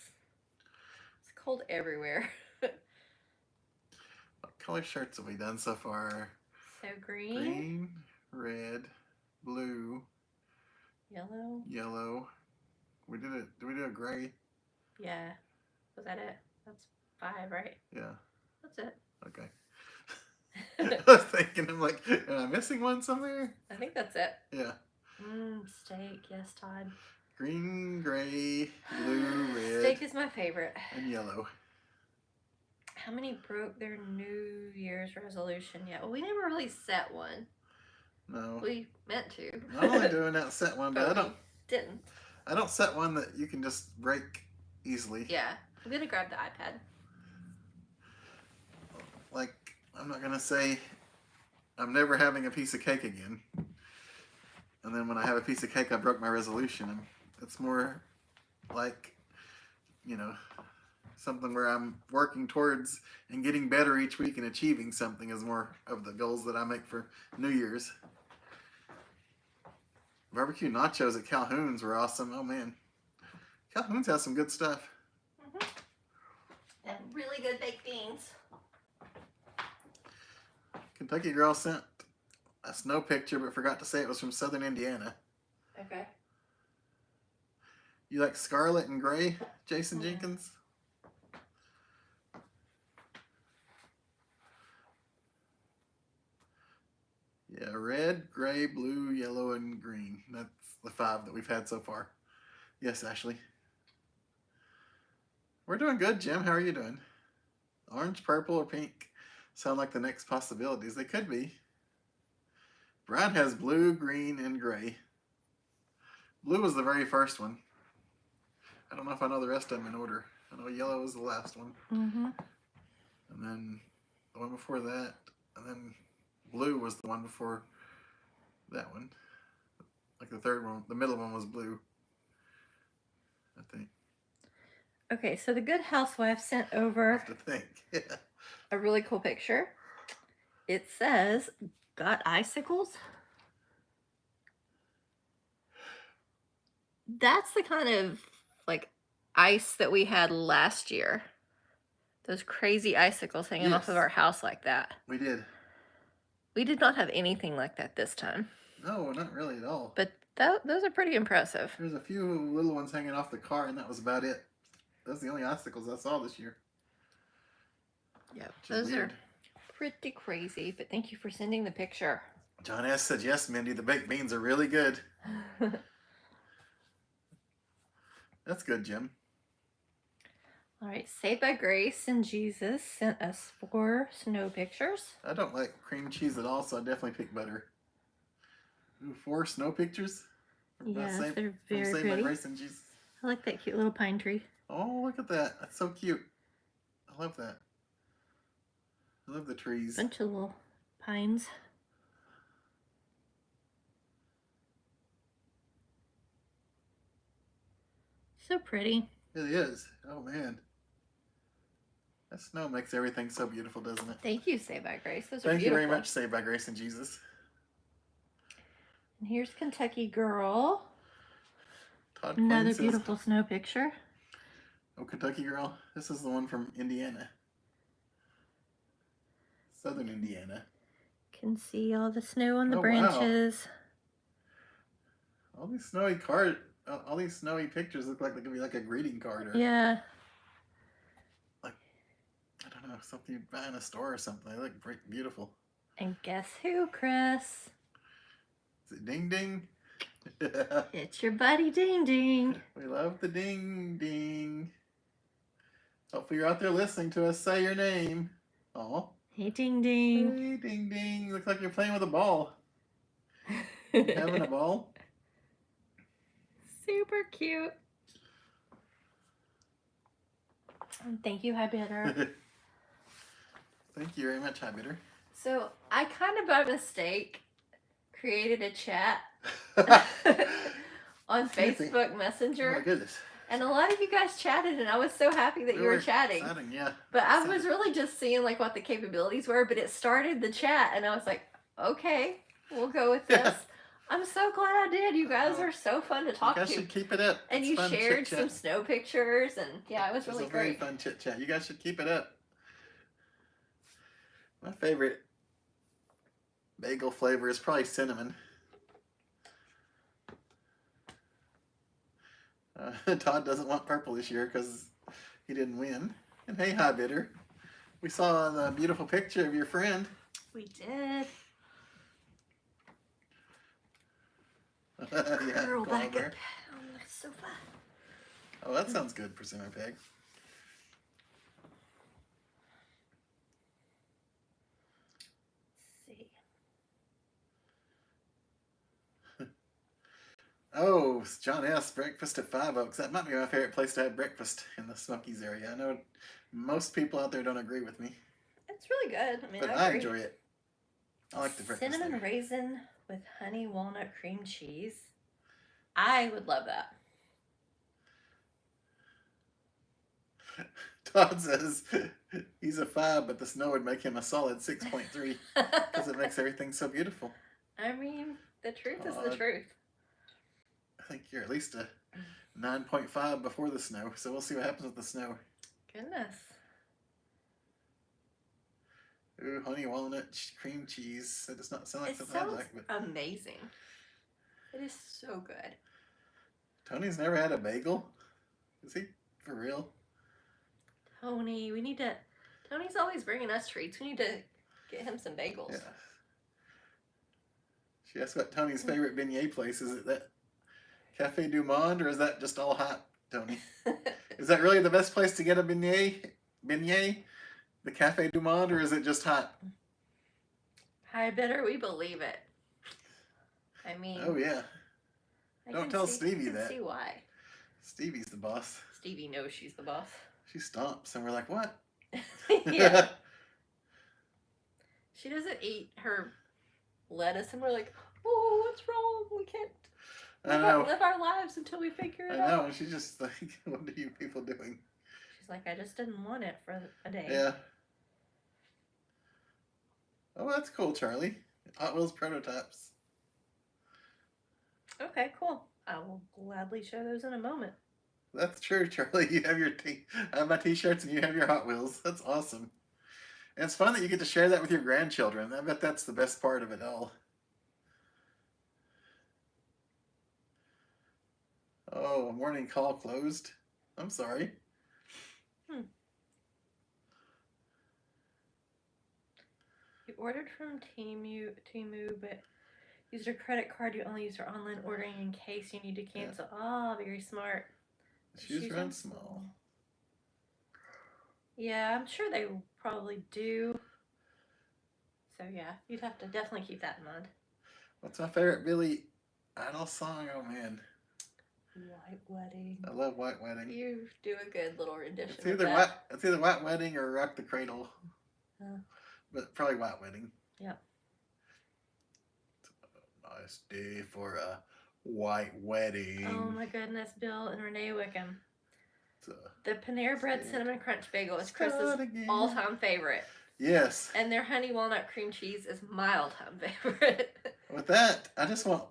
It's cold everywhere. What color shirts have we done so far? So green. Green, red, blue, Yellow. Did we do a gray? Yeah. Was that it? That's 5, right? Yeah. That's it. Okay. I was thinking, I'm like, am I missing one somewhere? I think that's it. Yeah. Steak. Yes, Todd. Green, gray, blue, red. Steak is my favorite. And yellow. How many broke their New Year's resolution yet? Well, we never really set one. No. We meant to. Not only doing that set one, but didn't. I don't set one that you can just break easily. Yeah. I'm gonna grab the iPad. Like, I'm not gonna say I'm never having a piece of cake again. And then when I have a piece of cake, I broke my resolution. It's more like, you know, something where I'm working towards and getting better each week and achieving something is more of the goals that I make for New Year's. Barbecue nachos at Calhoun's were awesome. Oh man, Calhoun's has some good stuff. And really good baked beans. Kentucky girl sent a snow picture but forgot to say it was from southern Indiana. Okay. You like scarlet and gray, Jason Jenkins? Yeah, red, gray, blue, yellow, and green. That's the 5 that we've had so far. Yes, Ashley. We're doing good, Jim. How are you doing? Orange, purple, or pink sound like the next possibilities. They could be. Brian has blue, green, and gray. Blue was the very first one. I don't know if I know the rest of them in order. I know yellow was the last one. Mm-hmm. And then the one before that. And then blue was the one before that one. Like the third one, the middle one was blue, I think. Okay, so the Good Housewife sent over I think, yeah. a really cool picture. It says, got icicles? That's the kind of like ice that we had last year. those crazy icicles hanging off of Yes. our house like that. We did. We did not have anything like that this time. No, not really at all. But those are pretty impressive. There's a few little ones hanging off the car, and that was about it. Those are the only icicles I saw this year. Yeah, Which is those weird. are pretty crazy. But thank you for sending the picture. John S. said, yes, Mindy, the baked beans are really good. That's good, Jim. All right, Saved by Grace and Jesus sent us 4 snow pictures. I don't like cream cheese at all, so I definitely pick butter. Ooh, 4 snow pictures? Yes, they're From very Saved by pretty. Grace and Jesus. I like that cute little pine tree. Oh, look at that. That's so cute. I love that. I love the trees. Bunch of little pines. So pretty. It is. Oh, man. That snow makes everything so beautiful, doesn't it? Thank you, Saved by Grace. Those are Thank you beautiful. very much, Saved by Grace and Jesus. And here's Kentucky Girl. Todd Another Quinn says, beautiful snow picture. oh, Kentucky Girl. This is the one from Indiana. Southern Indiana. Can see all the snow on the Oh, wow. branches. All these snowy pictures look like they could be like a greeting card or Yeah. I don't know, something you'd buy in a store or something. They look beautiful. And guess who, Chris? Is it Ding Ding? It's your buddy Ding Ding. We love the ding ding. Hopefully you're out there listening to us say your name. Oh. Hey Ding Ding. Hey ding ding. Looks like you're playing with a ball. You having a ball? Super cute. And thank you, Hi Bitter. Thank you very much, Hi Bitter. So I kind of by mistake created a chat on Facebook Oh Messenger. my goodness. And a lot of you guys chatted, and I was so happy that you were chatting. Exciting, yeah. But I was really just seeing like what the capabilities were, but it started the chat, and I was like, okay, we'll go with this. I'm so glad I did. You guys are so fun to talk You guys to. should keep it up. And It's you fun shared chit-chat. some snow pictures, and yeah, it was It was really a very great. fun chit chat. You guys should keep it up. My favorite bagel flavor is probably cinnamon. Todd doesn't want purple this year because he didn't win. And hey, Hi Bitter. We saw the beautiful picture of your friend. We did. Yeah, Curl go back over. up on the sofa. Oh, that sounds good, Persimmon Peg. Let's see. Oh, John S. Breakfast at 5 Oaks. That might be my favorite place to have breakfast in the Smokies area. I know most people out there don't agree with me, It's really good. I mean, but I I agree. enjoy it. I like the breakfast Cinnamon there. raisin with honey walnut cream cheese. I would love that. Todd says he's a 5, but the snow would make him a solid 6.3 because it makes everything so beautiful. I mean, the truth is the Todd. truth. I think you're at least a 9.5 before the snow, so we'll see what happens with the snow. Goodness. Ooh, honey walnut cream cheese. That does not sound like It something I sounds like, but amazing. It is so good. Tony's never had a bagel? Is he for real? Tony, we need to... Tony's always bringing us treats. We need to get him some bagels. Yeah. She asked what Tony's favorite beignet place is. It that Cafe Du Monde, or is that just all hot, Tony? Is that really the best place to get a beignet? Beignet? The Cafe Du Monde, or is it just hot? Hi, Bitter, we believe it. I mean... Oh, yeah. I Don't can tell see- Stevie I can that. see why. Stevie's the boss. Stevie knows she's the boss. She stomps, and we're like, what? Yeah. She doesn't eat her lettuce, and we're like, oh, what's wrong? We can't I know. live our lives until we figure I it know. out. And she's just like, what are you people doing? She's like, I just didn't want it for a day. Yeah. Oh, that's cool, Charlie. Hot Wheels prototypes. Okay, cool. I will gladly show those in a moment. That's true, Charlie. You have I have my T-shirts, and you have your Hot Wheels. That's awesome. And it's fun that you get to share that with your grandchildren. I bet that's the best part of it all. Oh, morning call closed. I'm sorry. You ordered from Temu, but used a credit card you only use for online ordering in case you need to cancel. Ah, very smart. Shoes run small. Yeah, I'm sure they probably do. So yeah, you'd have to definitely keep that in mind. What's my favorite Billy Idol song? Oh man, White Wedding. I love White Wedding. You do a good little rendition. It's either White Wedding or Rock the Cradle. But probably White Wedding. Yep. It's a nice day for a white wedding. Oh my goodness, Bill and Renee Wickham. The Panera Bread Cinnamon Crunch Bagel is Chris's all-time favorite. Yes. And their honey walnut cream cheese is my all-time favorite. With that, I just want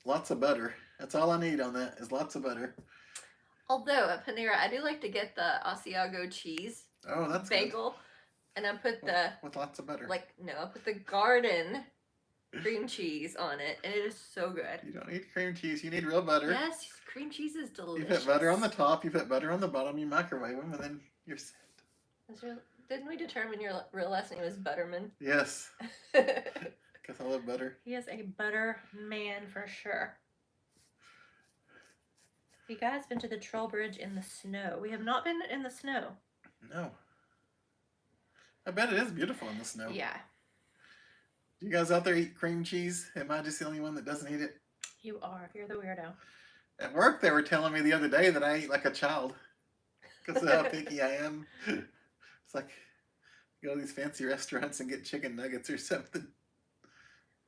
lots of butter. That's all I need on that is lots of butter. Although at Panera, I do like to get the Asiago cheese bagel. Good. And I put with lots of butter. I put the garden cream cheese on it, and it is so good. You don't need cream cheese. You need real butter. Yes, cream cheese is delicious. You put butter on the top. You put butter on the bottom. You microwave them, and then you're set. Didn't we determine your real last name is Butterman? Yes. Because I love butter. He is a butter man for sure. Have you guys been to the Troll Bridge in the snow? We have not been in the snow. No. I bet it is beautiful in the snow. Yeah. Do you guys out there eat cream cheese? Am I just the only one that doesn't eat it? You are. You're the weirdo. At work, they were telling me the other day that I eat like a child because of how picky I am. It's like go to these fancy restaurants and get chicken nuggets or something.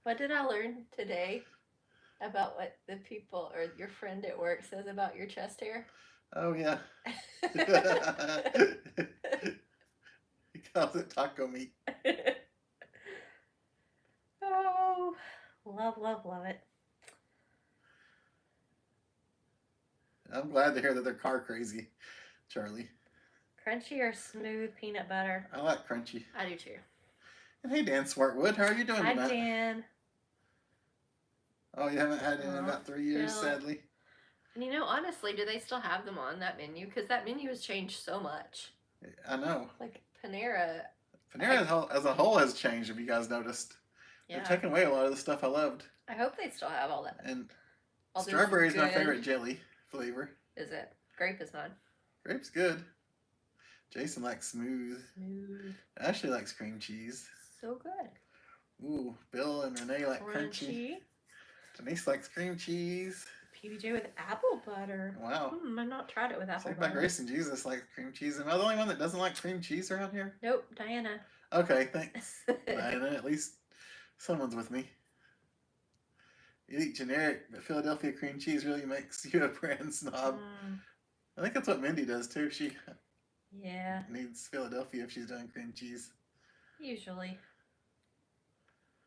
What did I learn today about what the people or your friend at work says about your chest hair? Oh, yeah. He calls it taco meat. Oh, love, love, love it. I'm glad to hear that they're car crazy, Charlie. Crunchy or smooth peanut butter? I like crunchy. I do too. And hey, Dan Swartwood, how are you doing tonight? Hi, Dan. Oh, you haven't had it in about 3 years, sadly. And honestly, do they still have them on that menu? Because that menu has changed so much. I know. Like Panera. Panera as a whole has changed, have you guys noticed? Yeah. They've taken away a lot of the stuff I loved. I hope they still have all that. And strawberry is my favorite jelly flavor. Is it? Grape is mine. Grape's good. Jason likes smooth. Ashley likes cream cheese. So good. Ooh, Bill and Renee like crunchy. Denise likes cream cheese. PBJ with apple butter. Wow. I've not tried it with apple butter. By Grace and Jesus likes cream cheese. Am I the only one that doesn't like cream cheese around here? Nope, Diana. Okay, thanks. Diana, at least someone's with me. You eat generic, but Philadelphia cream cheese really makes you a brand snob. I think that's what Mindy does too. She needs Philadelphia if she's doing cream cheese. Usually.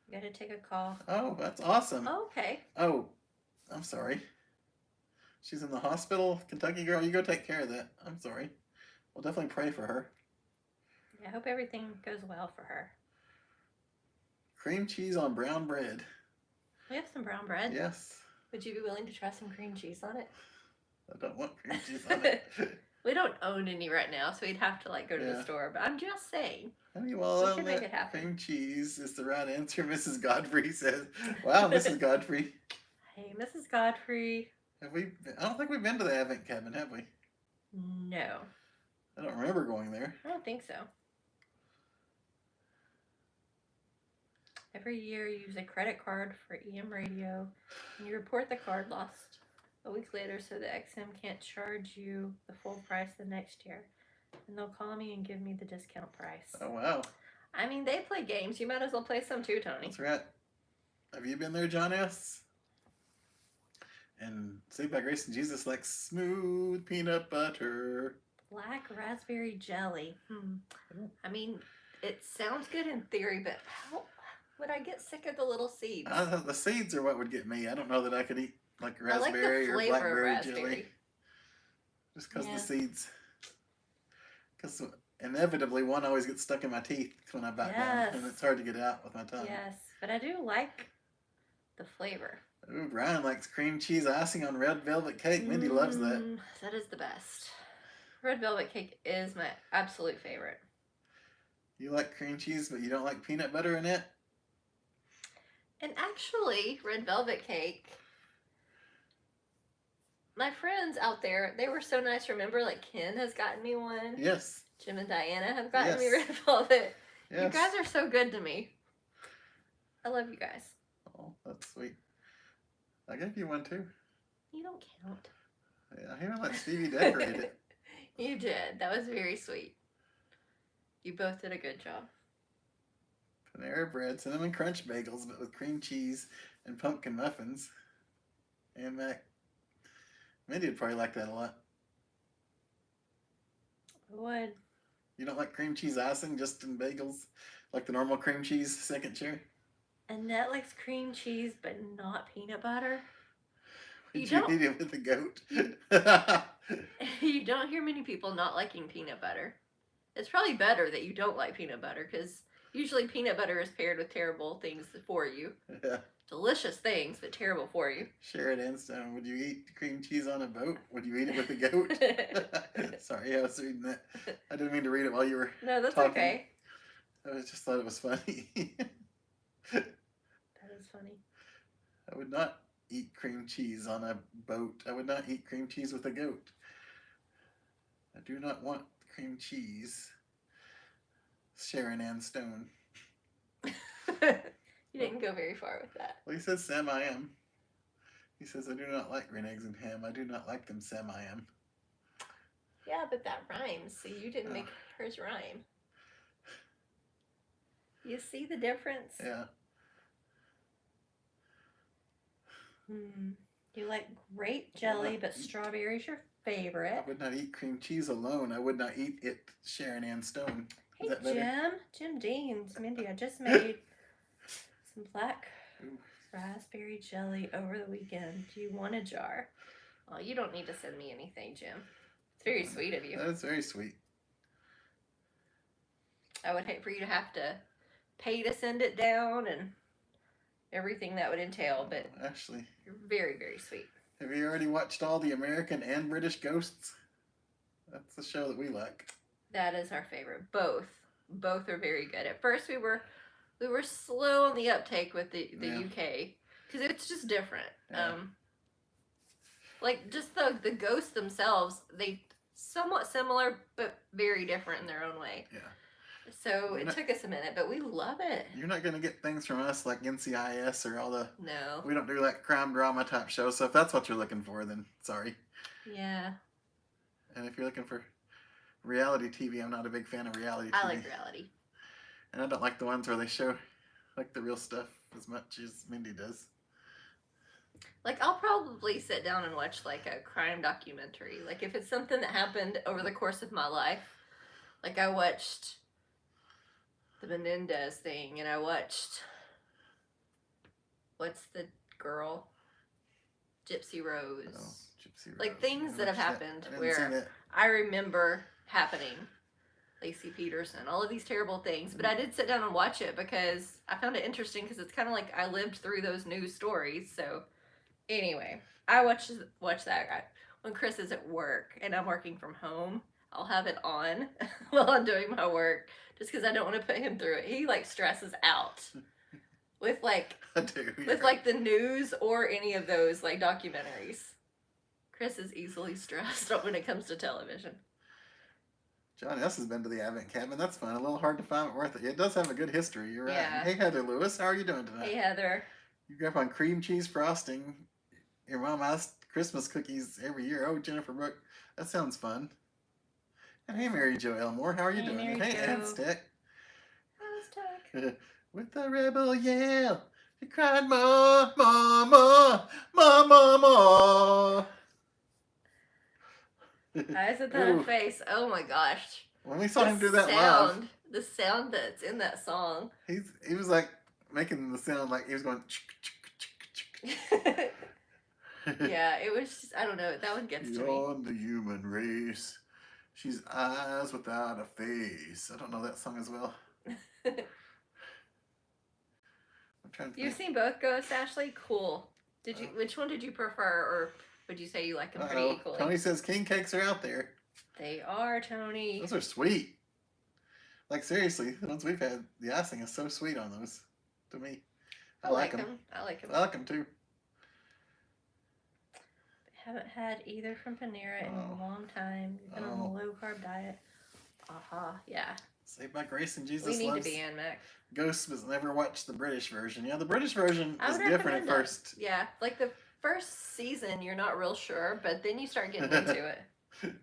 You gotta take a call. Oh, that's awesome. Oh, okay. Oh, I'm sorry. She's in the hospital. Kentucky girl, you go take care of that. I'm sorry. We'll definitely pray for her. Yeah, I hope everything goes well for her. Cream cheese on brown bread. We have some brown bread. Yes. Would you be willing to try some cream cheese on it? I don't want cream cheese on it. We don't own any right now, so we'd have to go to the store. But I'm just saying. Honey, well, we should make it happen. Cream cheese is the right answer, Mrs. Godfrey says. Wow, Mrs. Godfrey. Hey, Mrs. Godfrey. Have we? I don't think we've been to the Advent Cabin, have we? No. I don't remember going there. I don't think so. Every year, you use a credit card for EM radio, and you report the card lost a week later so the XM can't charge you the full price the next year. And they'll call me and give me the discount price. Oh, wow. I mean, they play games. You might as well play some too, Tony. That's right. Have you been there, John S.? And Saved by Grace and Jesus likes smooth peanut butter. Black raspberry jelly. I mean, it sounds good in theory, but how would I get sick of the little seeds? The seeds are what would get me. I don't know that I could eat raspberry or blackberry jelly. just because Yeah. the seeds. Because inevitably one always gets stuck in my teeth when I bite down, and it's hard to get out with my tongue. Yes, but I do like the flavor. Ooh, Brian likes cream cheese icing on red velvet cake. Mindy loves that. That is the best. Red velvet cake is my absolute favorite. You like cream cheese, but you don't like peanut butter in it? And actually, red velvet cake, my friends out there, they were so nice. Remember, like Ken has gotten me one. Yes. Jim and Diana have gotten me Yes. red velvet. Yes. You guys are so good to me. I love you guys. Oh, that's sweet. I gave you one too. You don't count. Yeah, I even let Stevie decorate it. You did. That was very sweet. You both did a good job. Panera Bread, cinnamon crunch bagels, but with cream cheese and pumpkin muffins. And mac. Mindy would probably like that a lot. I would. You don't like cream cheese icing just in bagels? Like the normal cream cheese second chair? Annette likes cream cheese, but not peanut butter. Would you eat it with a goat? You don't hear many people not liking peanut butter. It's probably better that you don't like peanut butter, because usually peanut butter is paired with terrible things for you. Yeah. Delicious things, but terrible for you. Sharon Anstone, would you eat cream cheese on a boat? Would you eat it with a goat? Sorry, I was reading that. I didn't mean to read it while you were No, that's talking. okay. I just thought it was funny. That is funny. I would not eat cream cheese on a boat. I would not eat cream cheese with a goat. I do not want cream cheese. Sharon Anstone. You didn't go very far with that. Well, he says Sam I am. He says, I do not like green eggs and ham. I do not like them, Sam I am. Yeah, but that rhymes, so you didn't make hers rhyme. You see the difference? Yeah. You like grape jelly, but strawberry's your favorite. I would not eat cream cheese alone. I would not eat it, Sharon Anstone. Hey, Is that better? Jim Deans. Mindy, I just made some black raspberry jelly over the weekend. Do you want a jar? Oh, you don't need to send me anything, Jim. It's very sweet of you. That is very sweet. I would hate for you to have to pay to send it down and everything that would entail, but Ashley, you're very, very sweet. have you already watched all the American and British Ghosts? That's the show that we like. That is our favorite. Both are very good. At first, we were slow on the uptake with the UK because it's just different. Yeah. Like just the ghosts themselves, they somewhat similar but very different in their own way. Yeah. So it took us a minute, but we love it. You're not going to get things from us like NCIS or all the... No. We don't do like crime drama type shows, so if that's what you're looking for, then sorry. Yeah. And if you're looking for reality TV, I'm not a big fan of reality TV. I like reality. And I don't like the ones where they show like the real stuff as much as Mindy does. Like, I'll probably sit down and watch like a crime documentary. Like, if it's something that happened over the course of my life. Like, I watched the Menendez thing, and I watched, what's the girl? Gypsy Rose. Oh, Gypsy Rose. Like, things that have happened I where I remember happening. Lacey Peterson, all of these terrible things. But I did sit down and watch it because I found it interesting, because it's kind of like I lived through those news stories. So anyway, I watch that. When Chris is at work and I'm working from home, I'll have it on while I'm doing my work, just because I don't want to put him through it. He like stresses out with like like the news or any of those like documentaries. Chris is easily stressed when it comes to television. John S. has been to the Advent Cabin. That's fun. A little hard to find, but worth it. It does have a good history. You're right. Yeah. Hey, Heather Lewis. How are you doing tonight? Hey, Heather. You grew up on cream cheese frosting. Your mom has Christmas cookies every year. Oh, Jennifer Brooke. That sounds fun. And hey, Mary Jo Elmore. How are you doing? Mary Hey, Jo. Aztec. Aztec. With the rebel yell, she cried, "Ma, ma, ma, ma, ma, ma." Eyes at that face. Oh my gosh. When we saw him do that live, the sound that's in that song. he was like making the sound like he was going. Yeah, it was just, I don't know, that one gets to me. Beyond the human race. She's eyes without a face. I don't know that song as well. I'm trying to You've think. seen both Ghosts, Ashley? Cool. Which one did you prefer, or would you say you like them pretty equally? Tony says king cakes are out there. They are, Tony. Those are sweet. Like seriously, the ones we've had, the icing is so sweet on those. To me, I like them. I like them. I like them too. Haven't had either from Panera in a long time. We've been on a low carb diet. Yeah. Saved by Grace and Jesus. We need to be in, Mac. Ghosts, but never watched the British version. Yeah, the British version is would different at first. Yeah, like the first season, you're not real sure, but then you start getting into it.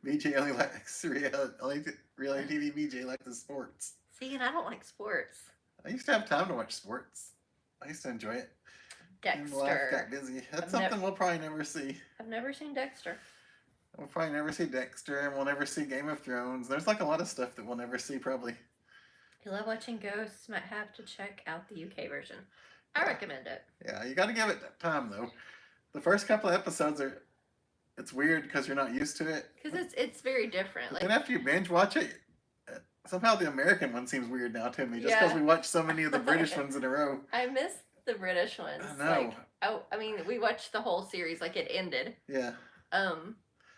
BJ only likes reality TV. BJ likes the sports. See, and I don't like sports. I used to have time to watch sports. I used to enjoy it. Dexter. Life got busy. That's something we'll probably never see. I've never seen Dexter. We'll probably never see Dexter, and we'll never see Game of Thrones. There's like a lot of stuff that we'll never see, probably. If you love watching Ghosts, might have to check out the UK version. I recommend it. Yeah, you got to give it time, though. The first couple of episodes it's weird because you're not used to it. Because it's very different. Like, then after you binge watch it, somehow the American one seems weird now to me, just because we watched so many of the British ones in a row. I miss the British ones. I know. Like, I mean, we watched the whole series, like it ended. Yeah.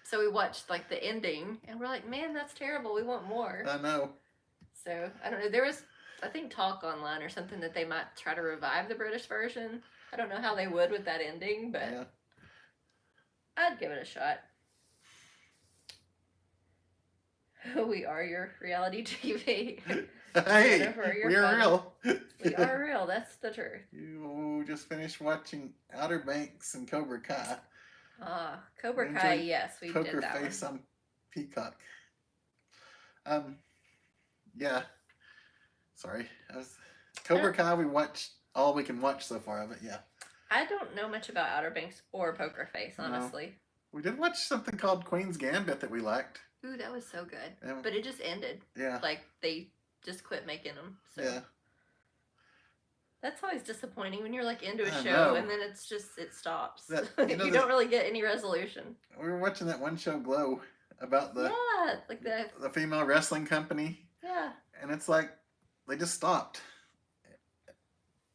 So we watched like the ending, and we're like, man, that's terrible. We want more. I know. So I don't know. There was, I think, talk online or something that they might try to revive the British version. I don't know how they would with that ending, but I'd give it a shot. We are your reality TV. Hey, we are real. We are real. That's the truth. You just finished watching Outer Banks and Cobra Kai. Cobra Kai, yes, we did that one. Poker Face on Peacock. Yeah. Sorry. Cobra Kai, we watched all we can watch so far of it, yeah. I don't know much about Outer Banks or Poker Face, honestly. No. We did watch something called Queen's Gambit that we liked. Ooh, that was so good. But it just ended. Yeah. Like, they just quit making them. So. Yeah. That's always disappointing when you're, like, into a show and then it's just, it stops. You don't really get any resolution. We were watching that one show, Glow, about the female wrestling company. Yeah. And it's like, they just stopped.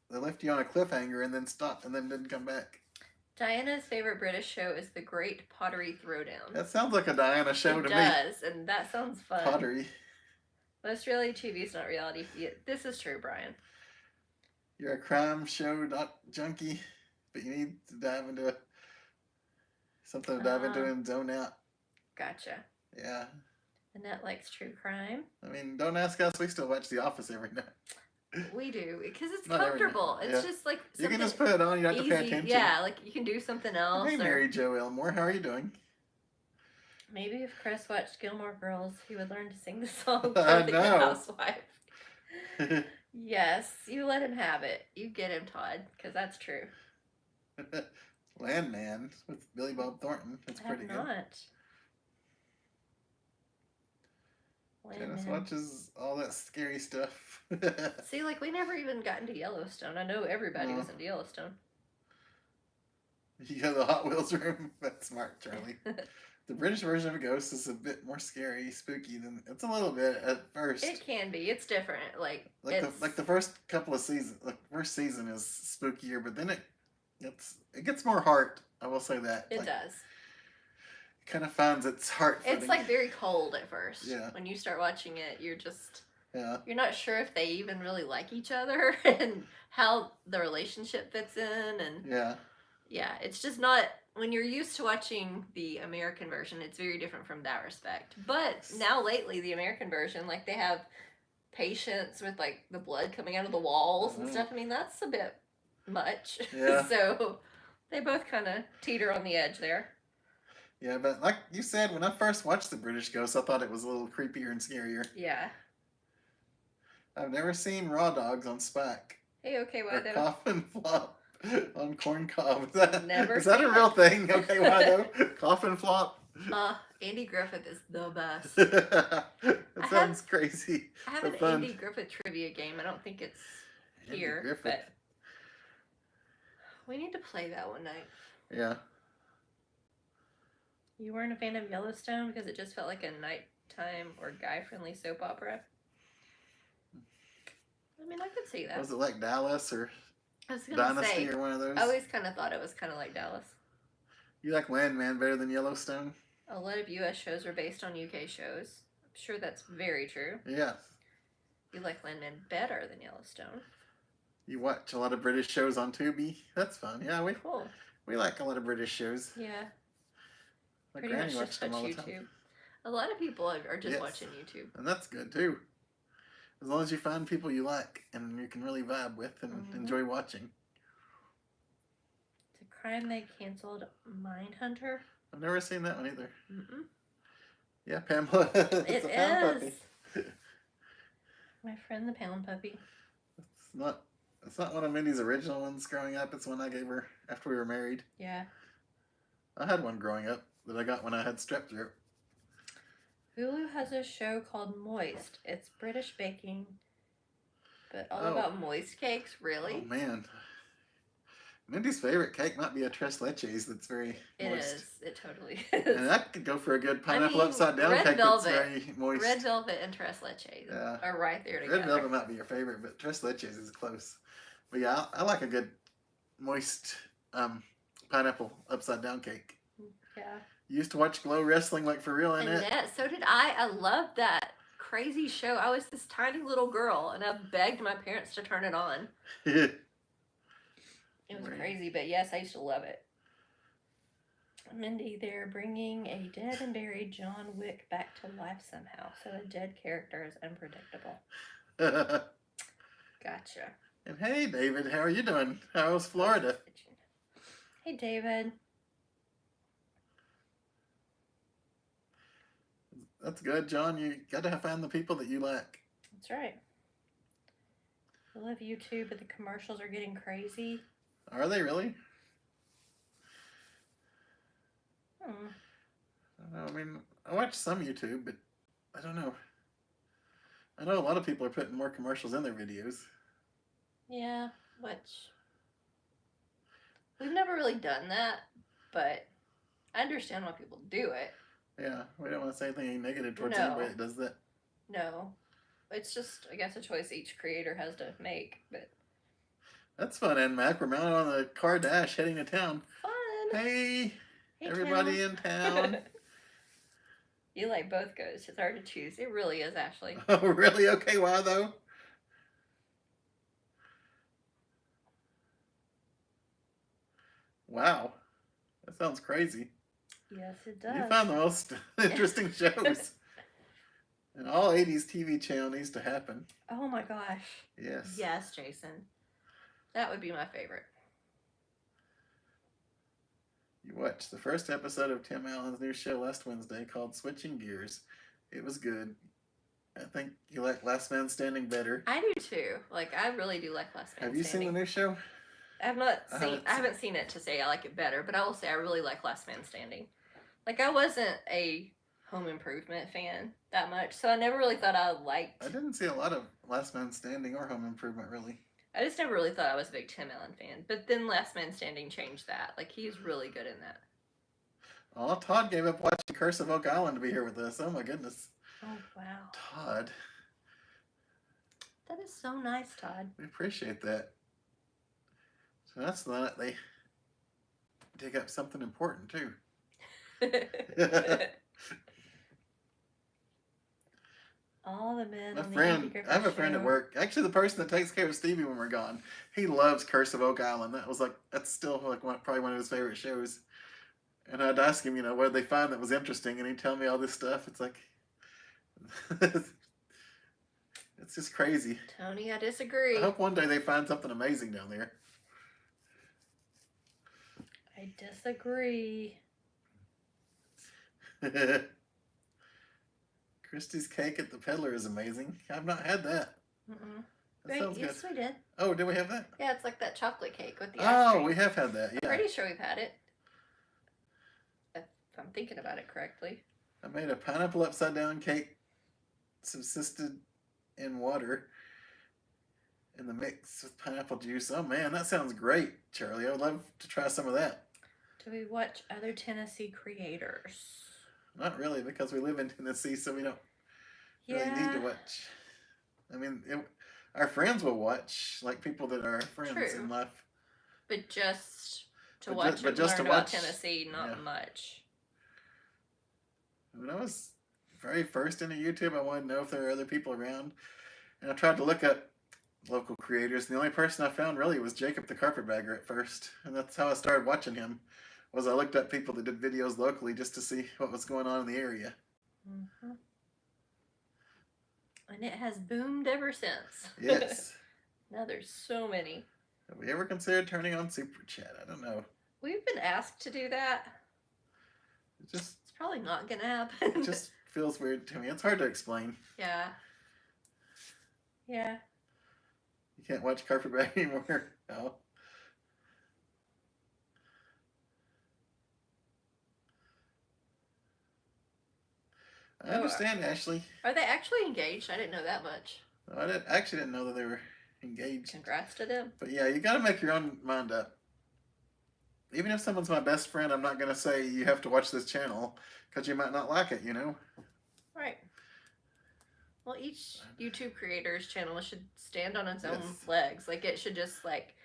They left you on a cliffhanger and then stopped and then didn't come back. Diana's favorite British show is The Great Pottery Throwdown. That sounds like a Diana show to me. It does, and that sounds fun. Pottery. Most reality TV is not reality. This is true, Brian. You're a crime show junkie, but you need to dive into something to dive into and zone out. Gotcha. Yeah. Annette likes true crime. I mean, don't ask us. We still watch The Office every night. We do, because it's comfortable. It's just like you can just put it on. You don't have to pay attention. Yeah, like you can do something else. Hey, Mary Jo Elmore, how are you doing? Maybe if Chris watched Gilmore Girls, he would learn to sing the song for the housewife. Yes, you let him have it. You get him, Todd, because that's true. Landman with Billy Bob Thornton. That's pretty good. Dennis watches all that scary stuff. See, like, we never even got into Yellowstone. I know everybody was into Yellowstone. You go to the Hot Wheels room. That's smart, Charlie. The British version of Ghost is a bit more scary, spooky than it's a little bit at first. It can be. It's different. Like the first couple of seasons. Like first season is spookier, but then it gets more heart. I will say that it does. Kind of finds its heart. It's like very cold at first. Yeah. When you start watching it, you're just you're not sure if they even really like each other and how the relationship fits in and it's just not when you're used to watching the American version, it's very different from that respect. But now lately the American version, like they have patients with like the blood coming out of the walls and stuff. I mean, that's a bit much. Yeah. So they both kind of teeter on the edge there. Yeah, but like you said, when I first watched The British Ghost, I thought it was a little creepier and scarier. Yeah. I've never seen Raw Dogs on Spike. Hey, okay, why though? Coffin Flop on Corn Cob. Never is that a real thing? Okay, why though? Coffin Flop? Andy Griffith is the best. That sounds crazy. I have an Andy Griffith trivia game. I don't think it's here, but we need to play that one night. Yeah. You weren't a fan of Yellowstone because it just felt like a nighttime or guy-friendly soap opera? I mean, I could see that. Was it like Dallas or I was gonna Dynasty say, or one of those? I always kind of thought it was kind of like Dallas. You like Landman better than Yellowstone? A lot of U.S. shows are based on UK shows. I'm sure that's very true. Yeah. You like Landman better than Yellowstone. You watch a lot of British shows on Tubi. That's fun. Yeah, Cool. we like a lot of British shows. Yeah. My Pretty granny much watched just them watch all the YouTube. time. A lot of people are just Yes. watching YouTube. And that's good too. As long as you find people you like and you can really vibe with and enjoy watching. It's a crime they canceled Mindhunter. I've never seen that one either. Mm-mm. Yeah, Pamela. It's a pound puppy. My friend the pound puppy. It's not one of Mindy's original ones growing up. It's one I gave her after we were married. Yeah. I had one growing up that I got when I had strep throat. Hulu has a show called Moist. It's British baking, but all Oh. about moist cakes. Really? Oh man. Mindy's favorite cake might be a tres leches that's very It moist. is. It totally is. And that could go for a good pineapple mean, upside down red cake velvet. that's very moist. Red velvet and tres leches Yeah. are right there together. Red velvet might be your favorite, but tres leches is close. But yeah, I like a good moist pineapple upside down cake. Yeah. You used to watch Glow Wrestling like for real in it? Annette, so did I. I loved that crazy show. I was this tiny little girl, and I begged my parents to turn it on. It was Right. crazy, but yes, I used to love it. Mindy, they're bringing a dead and buried John Wick back to life somehow, so the dead character is unpredictable. Gotcha. And hey, David, how are you doing? How's Florida? Hey, David. That's good, John. You got to find the people that you like. That's right. I love YouTube, but the commercials are getting crazy. Are they really? Hmm. I don't know. I mean, I watch some YouTube, but I don't know. I know a lot of people are putting more commercials in their videos. Yeah, which we've never really done that, but I understand why people do it. Yeah, we don't want to say anything negative towards No. anybody that does that. No, it's just, I guess, a choice each creator has to make, but That's fun, and Mac. We're mounted on the car dash heading to town. fun. Hey, Hey, everybody town. in town. You like both ghosts. It's hard to choose. It really is, Ashley. Oh, really? Okay, why though? Wow, that sounds crazy. Yes, it does. You found the most interesting shows. And all 80s TV channel needs to happen. Oh my gosh. Yes. Yes, Jason. That would be my favorite. You watched the first episode of Tim Allen's new show last Wednesday called Switching Gears. It was good. I think you like Last Man Standing better. I do too. Like, I really do like Last Man Have you Standing. seen the new show? I haven't seen it to say I like it better, but I will say I really like Last Man Standing. Like, I wasn't a Home Improvement fan that much, so I never really thought I liked. I didn't see a lot of Last Man Standing or Home Improvement, really. I just never really thought I was a big Tim Allen fan. But then Last Man Standing changed that. Like, he's really good in that. Oh, Todd gave up watching Curse of Oak Island to be here with us. Oh, my goodness. Oh, wow. Todd, That is so nice, Todd. we appreciate that. So that's the night they dig up something important, too. All the men My on the friend, Andy Griffith I have a friend Show. at work. Actually, the person that takes care of Stevie when we're gone, he loves Curse of Oak Island. That's still like probably one of his favorite shows. And I'd ask him, what did they find that was interesting, and he'd tell me all this stuff. It's like, it's just crazy. Tony, I disagree. I hope one day they find something amazing down there. I disagree. Christie's cake at the Peddler is amazing. I've not had that. Mm-mm. That Wait, sounds yes, good. we did. Oh, did we have that? Yeah, it's like that chocolate cake with the ice Oh, cream. we have had that. I'm Yeah, pretty sure we've had it. If I'm thinking about it correctly. I made a pineapple upside down cake, subsisted in water, in the mix with pineapple juice. Oh man, that sounds great, Charlie. I would love to try some of that. Do we watch other Tennessee creators? Not really, because we live in Tennessee, so we don't really need to watch. I mean, our friends will watch, like people that are our friends in life. But just to watch and learn about Tennessee, not much. When I was very first into YouTube, I wanted to know if there were other people around. And I tried to look up local creators, and the only person I found really was Jacob the Carpetbagger at first. And that's how I started watching him, was I looked up people that did videos locally just to see what was going on in the area. Mm-hmm. And it has boomed ever since. Yes. Now there's so many. Have we ever considered turning on Super Chat? I don't know. We've been asked to do that. It's probably not going to happen. It just feels weird to me. It's hard to explain. Yeah. Yeah. You can't watch Carpetbagger anymore. No. I understand, Ashley. Are they actually engaged? I didn't know that much. No, I actually didn't know that they were engaged. Congrats to them. But yeah, you got to make your own mind up. Even if someone's my best friend, I'm not going to say you have to watch this channel, because you might not like it, you know? Right. Well, each YouTube creator's channel should stand on its own legs. Like, it should just, like,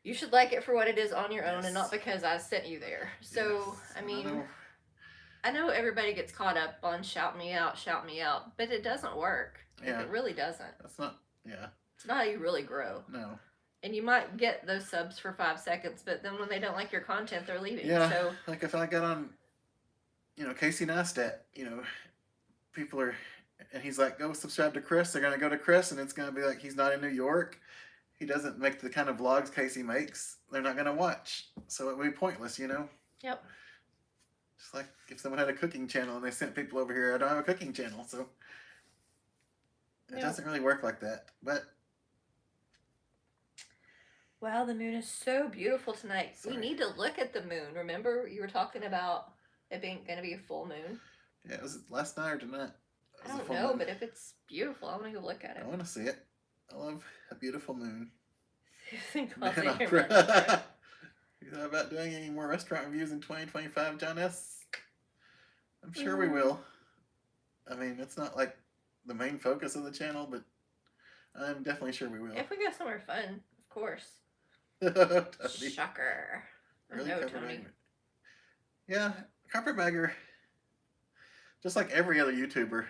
you should like it for what it is on your own and not because I sent you there. So, I mean, I know everybody gets caught up on shout me out, but it doesn't work. Yeah. It really doesn't. That's not, It's not how you really grow. No. And you might get those subs for 5 seconds, but then when they don't like your content, they're leaving. Yeah, so, like if I got on, Casey Neistat, people are, and he's like, go subscribe to Chris. They're going to go to Chris, and it's going to be like, he's not in New York. He doesn't make the kind of vlogs Casey makes. They're not going to watch. So it would be pointless, Yep. Just like if someone had a cooking channel and they sent people over here, I don't have a cooking channel, so it doesn't really work like that. But wow, the moon is so beautiful tonight. We need to look at the moon. Remember, you were talking about it being going to be a full moon? Yeah, was it last night or tonight? I don't know, but if it's beautiful, I want to go look at it. I want to see it. I love a beautiful moon. You think I'll see You thought about doing any more restaurant reviews in 2025, John S? I'm sure we will. I mean, it's not like the main focus of the channel, but I'm definitely sure we will. If we go somewhere fun, of course. Shocker. Really, no, Tony. Yeah, Carpetbagger, just like every other YouTuber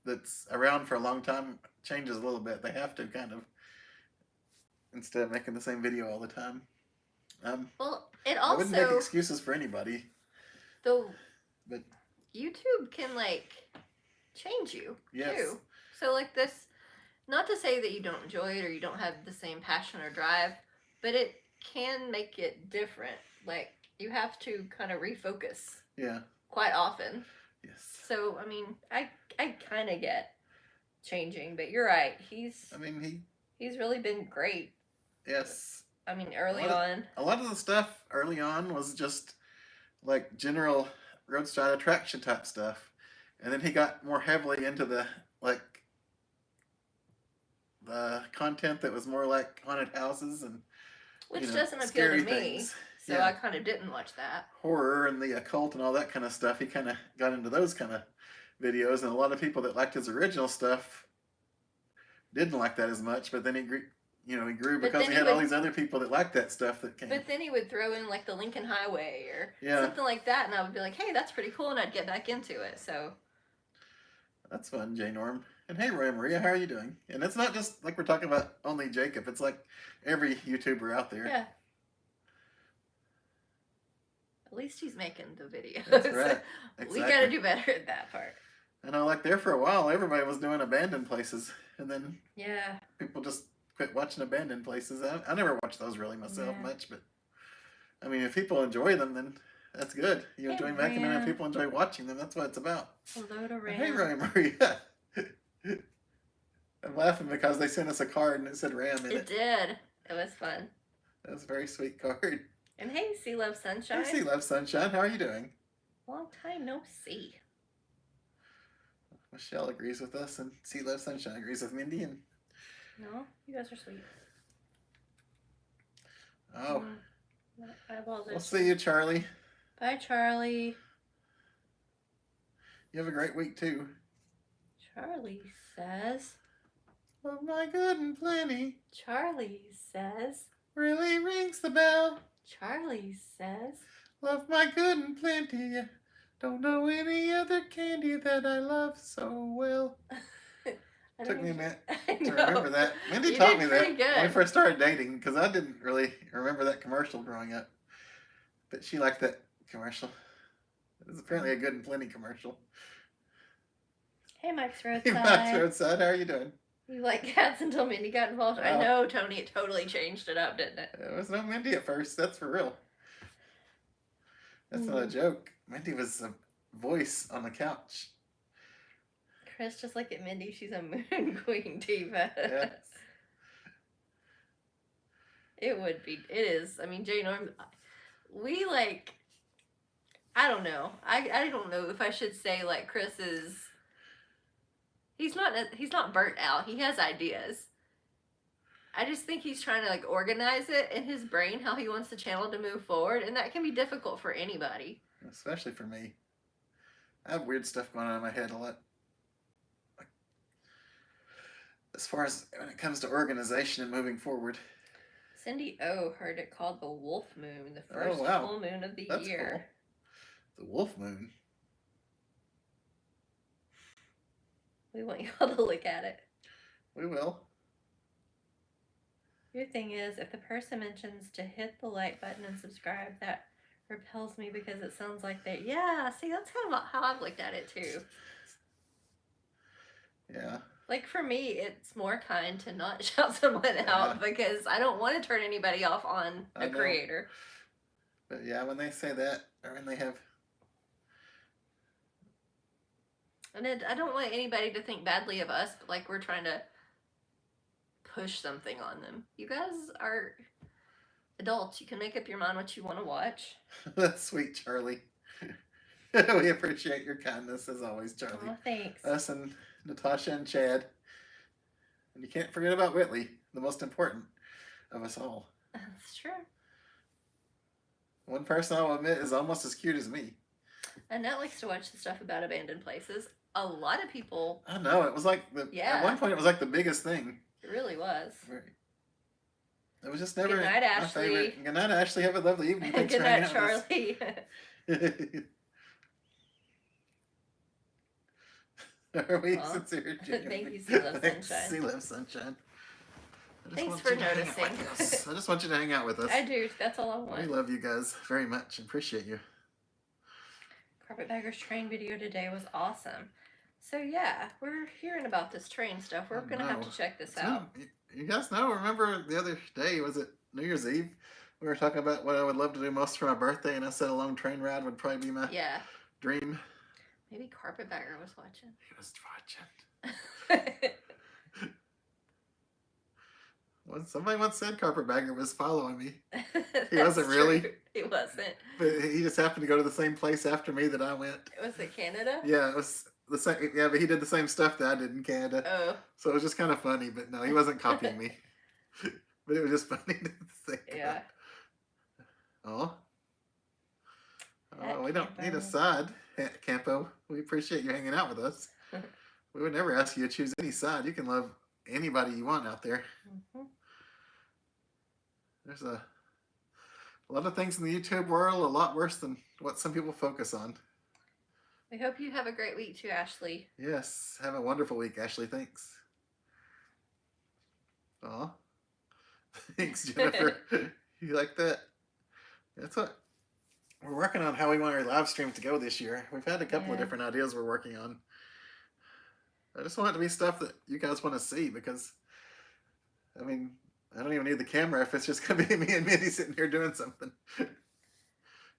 that's around for a long time, changes a little bit. They have to kind of, instead of making the same video all the time. Well, it also... I wouldn't make excuses for anybody. Though, but YouTube can, like, change you, yes. too. So, like, this... Not to say that you don't enjoy it or you don't have the same passion or drive, but it can make it different. Like, you have to kind of refocus. Yeah. Quite often. Yes. So, I mean, I kind of get changing, but you're right. He's really been great. Yes. I mean, early on. A lot of the stuff early on was just like general roadside attraction type stuff. And then he got more heavily into the content that was more like haunted houses and which doesn't appeal to me. So I kind of didn't watch that. Horror and the occult and all that kind of stuff. He kind of got into those kind of videos, and a lot of people that liked his original stuff didn't like that as much. But then he grew because he had all these other people that liked that stuff that came. But then he would throw in like the Lincoln Highway or something like that, and I would be like, hey, that's pretty cool, and I'd get back into it. So that's fun, J Norm. And hey, Roy Maria, how are you doing? And it's not just like we're talking about only Jacob. It's like every YouTuber out there. Yeah. At least he's making the videos. That's right. Exactly. We got to do better at that part. I know, like there for a while, everybody was doing abandoned places, and then people just quit watching abandoned places. I never watched those really myself much, but I mean, if people enjoy them, then that's good. You enjoy making them, and people enjoy watching them. That's what it's about. Hello to Ram. Hey, Roy Maria. I'm laughing because they sent us a card and it said Ram in it. It did. It was fun. That was a very sweet card. And hey, Sea Love Sunshine. Hey, Sea Love Sunshine. How are you doing? Long time no see. Michelle agrees with us, and Sea Love Sunshine agrees with Mindy. And no, you guys are sweet. Oh. My eyeballs are. We'll see you, Charlie. Bye, Charlie. You have a great week, too. Charlie says. Oh, my good and plenty. Charlie says. Really rings the bell. Charlie says. Love my good and plenty. Don't know any other candy that I love so well. Took me a minute to remember that. Mindy taught me that when we first started dating, because I didn't really remember that commercial growing up. But she liked that commercial. It was apparently a good and plenty commercial. Hey, Mike's Roadside. Hey, Mike's Roadside. How are you doing? You like cats until Mindy got involved? I know, Tony. It totally changed it up, didn't it? There was no Mindy at first. That's for real. That's not a joke. Mindy was a voice on the couch. Chris, just look at Mindy. She's a moon queen diva. Yes. It would be. It is. I mean, Jane, we like. I don't know. I don't know if I should say like Chris is. He's not burnt out. He has ideas. I just think he's trying to like organize it in his brain how he wants the channel to move forward, and that can be difficult for anybody. Especially for me. I have weird stuff going on in my head a lot. As far as when it comes to organization and moving forward. Cindy O heard it called the Wolf Moon, the first full moon of the year. Cool. The Wolf Moon. We want you all to look at it. We will. Your thing is, if the person mentions to hit the like button and subscribe, that repels me because it sounds like they. Yeah, see, that's kind of how I've looked at it too. Yeah. Like for me, it's more kind to not shout someone out because I don't want to turn anybody off on a creator. But yeah, when they say that, or when they have. And I don't want anybody to think badly of us, but like we're trying to push something on them. You guys are adults. You can make up your mind what you want to watch. That's sweet, Charlie. We appreciate your kindness as always, Charlie. Oh, thanks. Us and Natasha and Chad. And you can't forget about Whitley, the most important of us all. That's true. One person I'll admit is almost as cute as me. Annette likes to watch the stuff about abandoned places. A lot of people. I know. It was like at one point it was like the biggest thing. It really was. It was just never Good night, Ashley. my favorite. Good night, Ashley. Have a lovely evening. Good night, Charlie. Are we sincere? Thank you, Sea Love Sunshine. Sea Love Sunshine. Thanks for noticing. I just want you to hang out with us. I do. That's all I want. We love you guys very much and appreciate you. Carpetbagger's train video today was awesome. So yeah, we're hearing about this train stuff. We're going to have to check this out. You guys know, remember the other day, was it New Year's Eve? We were talking about what I would love to do most for my birthday, and I said a long train ride would probably be my dream. Maybe Carpetbagger was watching. He was watching. Somebody once said Carpetbagger was following me. He wasn't really. He wasn't. But he just happened to go to the same place after me that I went. Was it Canada? Yeah, it was the same. Yeah, but he did the same stuff that I did in Canada. Oh. So it was just kind of funny, but no, he wasn't copying me. But it was just funny to say. Yeah. Oh. We don't need a side, Campo. We appreciate you hanging out with us. We would never ask you to choose any side. You can love anybody you want out there. Mm-hmm. There's a lot of things in the YouTube world a lot worse than what some people focus on. We hope you have a great week too, Ashley. Yes, have a wonderful week, Ashley. Thanks. Aw. Thanks, Jennifer. You like that? That's what we're working on, how we want our live stream to go this year. We've had a couple of different ideas we're working on. I just want it to be stuff that you guys want to see because, I mean, I don't even need the camera if it's just going to be me and Mindy sitting here doing something.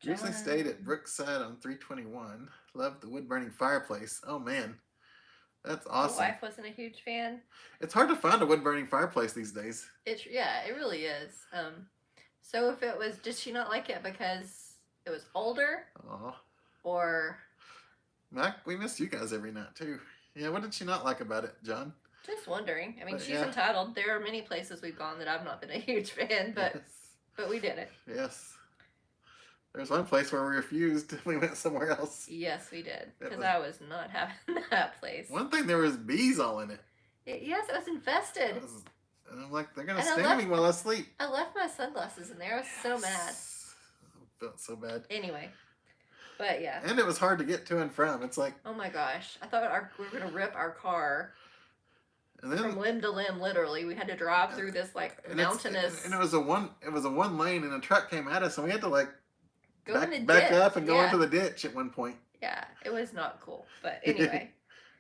Recently stayed at Brookside on 321. Loved the wood-burning fireplace. Oh, man. That's awesome. My wife wasn't a huge fan. It's hard to find a wood-burning fireplace these days. It really is. So if it was, did she not like it because it was older? Oh. Or? Mac, we miss you guys every night, too. Yeah, what did she not like about it, John? Just wondering. I mean, she's entitled. There are many places we've gone that I've not been a huge fan, but we did it. Yes. There was one place where we refused. We went somewhere else. Yes, we did. It Because was- I was not having that place. One thing, there was bees all in it. Yes, it was infested. And I'm like, they're gonna And I sting me left- while I sleep. I left my sunglasses in there. I was so mad. I felt so bad. Anyway. But yeah. And it was hard to get to and from. It's like, Oh my gosh. I thought we were going to rip our car and then from limb to limb, literally. We had to drive through this like and it's- mountainous. and it was a one lane, and a truck came at us, and we had to like Go in the back ditch. up and go Yeah. into the ditch at one point. Yeah, it was not cool. But anyway,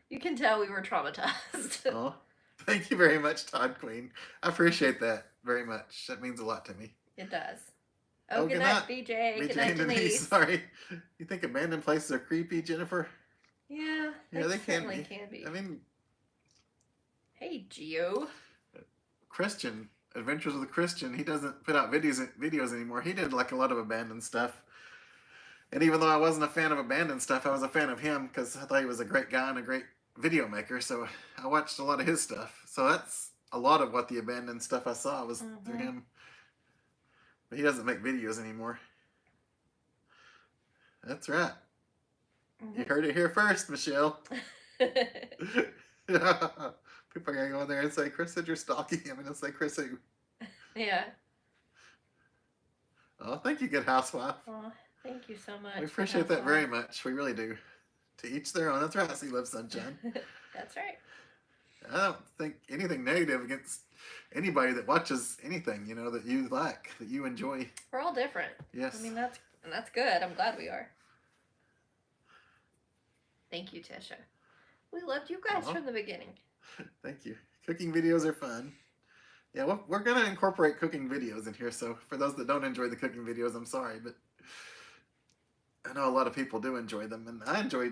you can tell we were traumatized. Oh, thank you very much, Todd Queen. I appreciate that very much. That means a lot to me. It does. Oh, Oh, good night, BJ. Good night, and Denise. Sorry. You think abandoned places are creepy, Jennifer? Yeah, Yeah, they can certainly be. can be. I mean, Hey, Gio. Christian, Adventures with a Christian, he doesn't put out videos anymore. He did like a lot of abandoned stuff. And even though I wasn't a fan of abandoned stuff, I was a fan of him because I thought he was a great guy and a great video maker. So I watched a lot of his stuff. So that's a lot of what the abandoned stuff I saw was through him. But he doesn't make videos anymore. That's right. You heard it here first, Michelle. People are going to go in there and say, Chris said you're stalking him. And they'll say, Chris who? Yeah. Oh, thank you, good housewife. Oh, thank you so much. We appreciate that very much. We really do. To each their own. That's right, Sea Live Sunshine. That's right. I don't think anything negative against anybody that watches anything, you know, that you like, that you enjoy. We're all different. Yes. I mean, that's good. I'm glad we are. Thank you, Tisha. We loved you guys from the beginning. Thank you. Cooking videos are fun. Yeah, well, we're going to incorporate cooking videos in here, so for those that don't enjoy the cooking videos, I'm sorry, but I know a lot of people do enjoy them, and I enjoy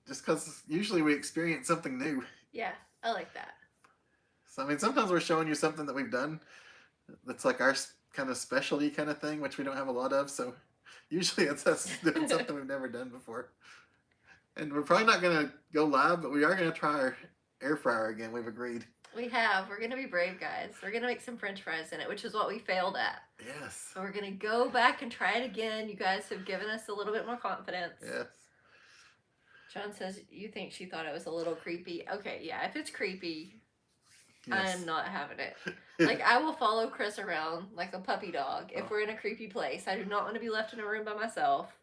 just because usually we experience something new. Yeah, I like that. So, I mean, sometimes we're showing you something that we've done that's like our kind of specialty kind of thing, which we don't have a lot of, so usually it's us doing something we've never done before. And we're probably not going to go live, but we are going to try our air fryer again, we've agreed. We have. We're going to be brave, guys. We're going to make some french fries in it, which is what we failed at. Yes. So we're going to go back and try it again. You guys have given us a little bit more confidence. Yes. John says, you think she thought it was a little creepy. Okay, yeah, if it's creepy, Yes. I'm not having it. Like, I will follow Chris around like a puppy dog if we're in a creepy place. I do not want to be left in a room by myself.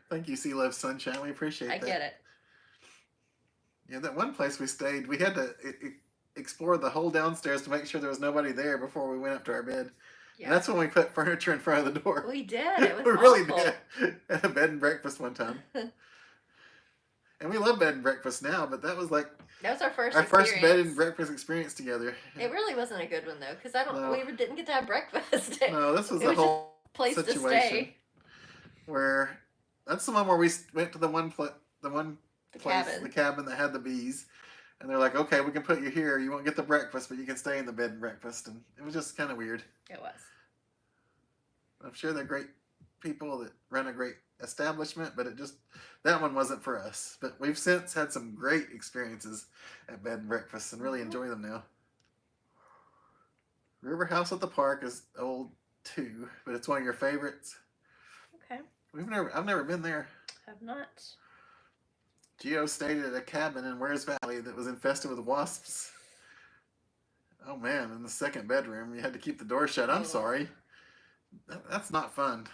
Thank you, Sea Live Sunshine. We appreciate that. I get it. Yeah, that one place we stayed, we had to explore the whole downstairs to make sure there was nobody there before we went up to our bed. Yeah. And that's when we put furniture in front of the door. We did. It was We really awful. did. At a bed and breakfast one time. And we love bed and breakfast now, but that was like That was our first our first bed and experience. breakfast experience together. It really wasn't a good one though, because No. we didn't get to have breakfast. No, this was It the was whole Place situation to stay. where that's the one where we went to the one place, cabin. the cabin that had the bees, and they're like, okay, we can put you here. You won't get the breakfast, but you can stay in the bed and breakfast. And it was just kind of weird. It was. I'm sure they're great people that run a great establishment, but that one wasn't for us. But we've since had some great experiences at bed and breakfast and really enjoy them now. River House at the Park is old too, but it's one of your favorites. Okay. I've never been there. Have not. Geo stayed at a cabin in Wares Valley that was infested with wasps. Oh man, in the second bedroom, you had to keep the door shut. I'm Oh. sorry. That's not fun.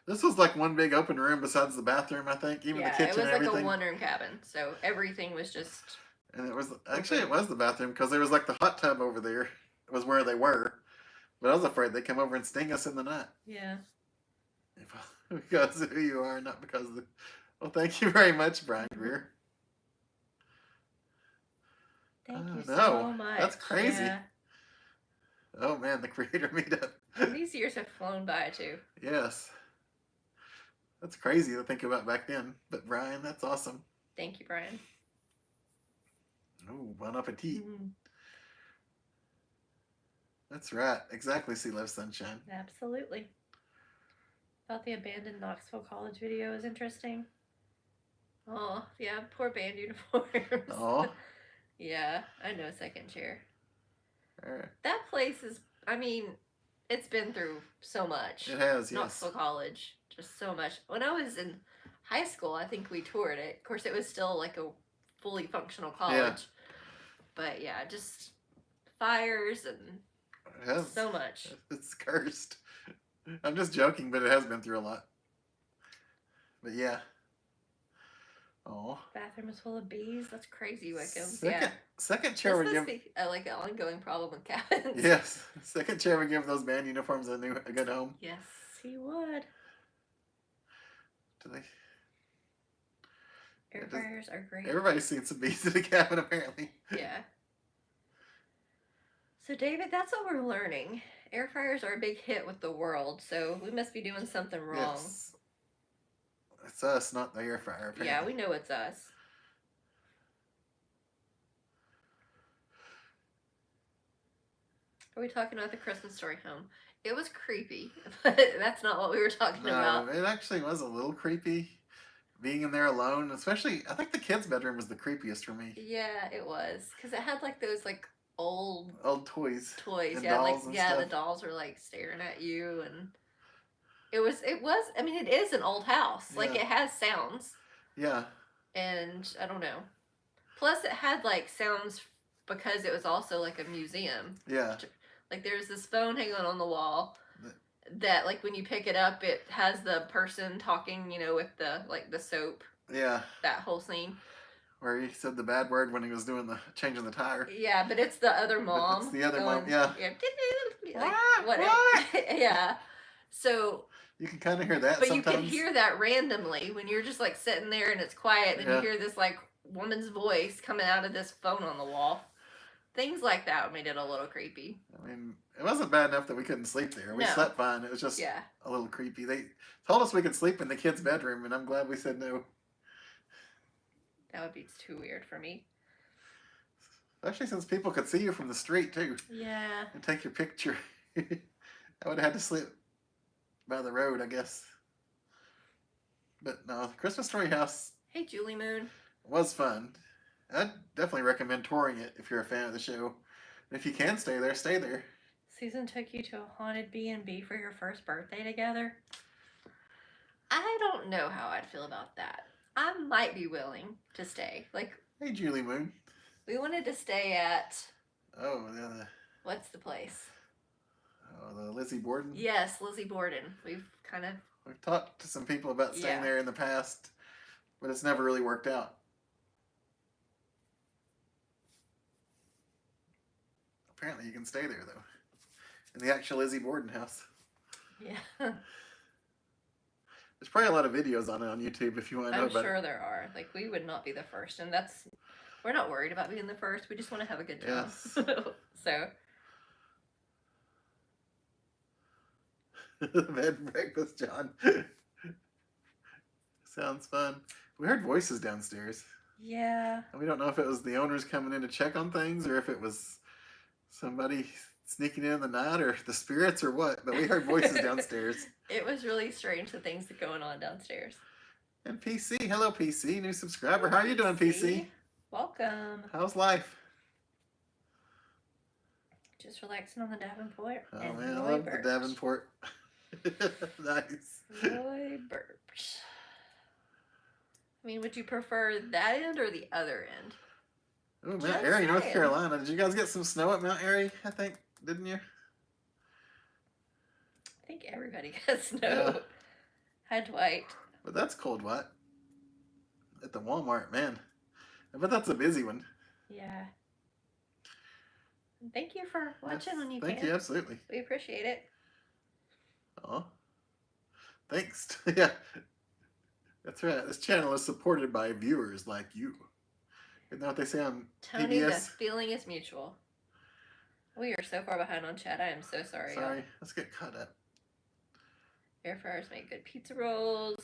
This was like one big open room besides the bathroom, I think, even the Yeah, kitchen it was and like everything. a one-room cabin, so everything was just. And it was the bathroom because there was like the hot tub over there. It was where they were, but I was afraid they'd come over and sting us in the night. Yeah. Because of who you are, not because of the. Well, thank you very much, Brian Greer. Thank Oh, you no, so much. that's crazy. Yeah. Oh man, the creator meetup. These years have flown by too. Yes. That's crazy to think about back then. But Brian, that's awesome. Thank you, Brian. Oh, bon appetit. Mhm. That's right. Exactly, Sea Live Sunshine. Absolutely. Thought the abandoned Knoxville College video was interesting. Oh, yeah, poor band uniforms. Oh. Yeah, I know second chair. Alright. That place is, I mean, it's been through so much. It has, yes. Knoxville College. Just so much. When I was in high school, I think we toured it. Of course, it was still like a fully functional college. Yeah. But yeah, just fires and so much. It's cursed. I'm just joking, but it has been through a lot. But oh. Bathroom is full of bees. That's crazy, Wickham. Second chair would give. This must be like an ongoing problem with cabins. Yes, second chair would give those band uniforms a good home. Yes, he would. Do they? Air fryers are great. Everybody's seen some bees in the cabin, apparently. Yeah. So, David, that's what we're learning. Air fryers are a big hit with the world, so we must be doing something wrong. Yes. It's us, not the air fryer, apparently. Yeah, we know it's us. Are we talking about the Christmas Story home? It was creepy, but that's not what we were talking about. It actually was a little creepy. Being in there alone, especially, I think the kids' bedroom was the creepiest for me. Yeah, it was, because it had like those like old toys. Toys, and yeah, dolls and stuff. the dolls were like staring at you, and it was. I mean, it is an old house. Like it has sounds. Yeah. And I don't know. Plus, it had like sounds because it was also like a museum. Yeah. Like there's this phone hanging on the wall. That like when you pick it up, it has the person talking, you know, with the like the soap. Yeah. That whole scene. Where he said the bad word when he was doing the changing the tire. Yeah, but it's the other mom. It's the other mom. Yeah. Like, whatever. Yeah. So. You can kind of hear that. But sometimes. You can hear that randomly when you're just like sitting there and it's quiet, and you hear this like woman's voice coming out of this phone on the wall. Things like that made it a little creepy. I mean, it wasn't bad enough that we couldn't sleep there. We slept fine. It was just a little creepy. They told us we could sleep in the kids' bedroom, and I'm glad we said no. That would be too weird for me. Especially since people could see you from the street, too. Yeah. And take your picture. I would have had to sleep by the road, I guess. But no, the Christmas Story house. Hey, Julie Moon. Was fun. I'd definitely recommend touring it if you're a fan of the show. And if you can stay there, stay there. Susan took you to a haunted B&B for your first birthday together. I don't know how I'd feel about that. I might be willing to stay. Like, hey, Julie Moon. We wanted to stay at. Oh, what's the place? Oh, the Lizzie Borden. Yes, Lizzie Borden. We've talked to some people about staying there in the past, but it's never really worked out. Apparently, you can stay there though, in the actual Lizzie Borden house. Yeah. There's probably a lot of videos on it on YouTube if you want to know about it. I'm sure there are. Like, we would not be the first, and we're not worried about being the first. We just want to have a good time. Yes. So. The bed and breakfast, John. Sounds fun. We heard voices downstairs. Yeah. And we don't know if it was the owners coming in to check on things or if it was somebody sneaking in the night or the spirits or what, but we heard voices downstairs. It was really strange, the things that going on downstairs. And PC, hello PC, new subscriber. How are you doing, PC? Welcome. How's life? Just relaxing on the Davenport. Oh man, I love the Davenport. Nice. Roy burps. I mean, would you prefer that end or the other end? Oh, Mount Airy, North Carolina. Did you guys get some snow at Mount Airy? I think, didn't you? I think everybody got snow. Had Dwight. But that's cold, what? At the Walmart, man. I bet that's a busy one. Yeah. Thank you for watching when you can. Thank you, absolutely. We appreciate it. Oh, thanks. Yeah, that's right. This channel is supported by viewers like you. Isn't that what they say on Tony, PBS? the feeling is mutual. We are so far behind on chat. I am so sorry. Sorry. Let's get caught up. Air fryers make good pizza rolls.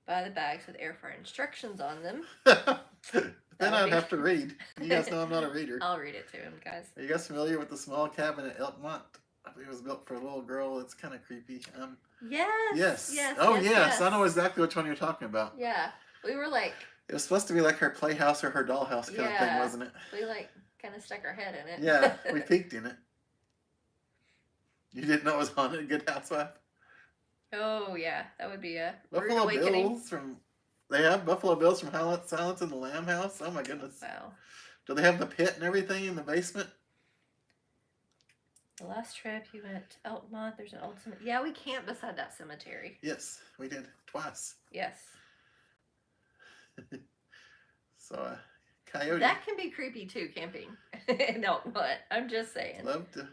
Buy the bags with air fryer instructions on them. Then I'd have to read. You guys know I'm not a reader. I'll read it to him, guys. Are you guys familiar with the small cabin at Elkmont? I believe it was built for a little girl. It's kind of creepy. Yes. Yes. I know exactly which one you're talking about. Yeah. We were like... It was supposed to be like her playhouse or her dollhouse kind of thing, wasn't it? We like kind of stuck our head in it. Yeah, we peeked in it. You didn't know it was haunted, Good Housewife? Oh yeah, that would be a rude Buffalo awakening. Bills from. They have Buffalo Bills from Silence in the Lamb House. Oh my goodness. Wow. Do they have the pit and everything in the basement? The last trip you went to Elkmont, there's an old cemetery. Yeah, we camped beside that cemetery. Yes, we did twice. Yes. So, coyote. That can be creepy too, camping in Elkmont. I'm just saying. Love to.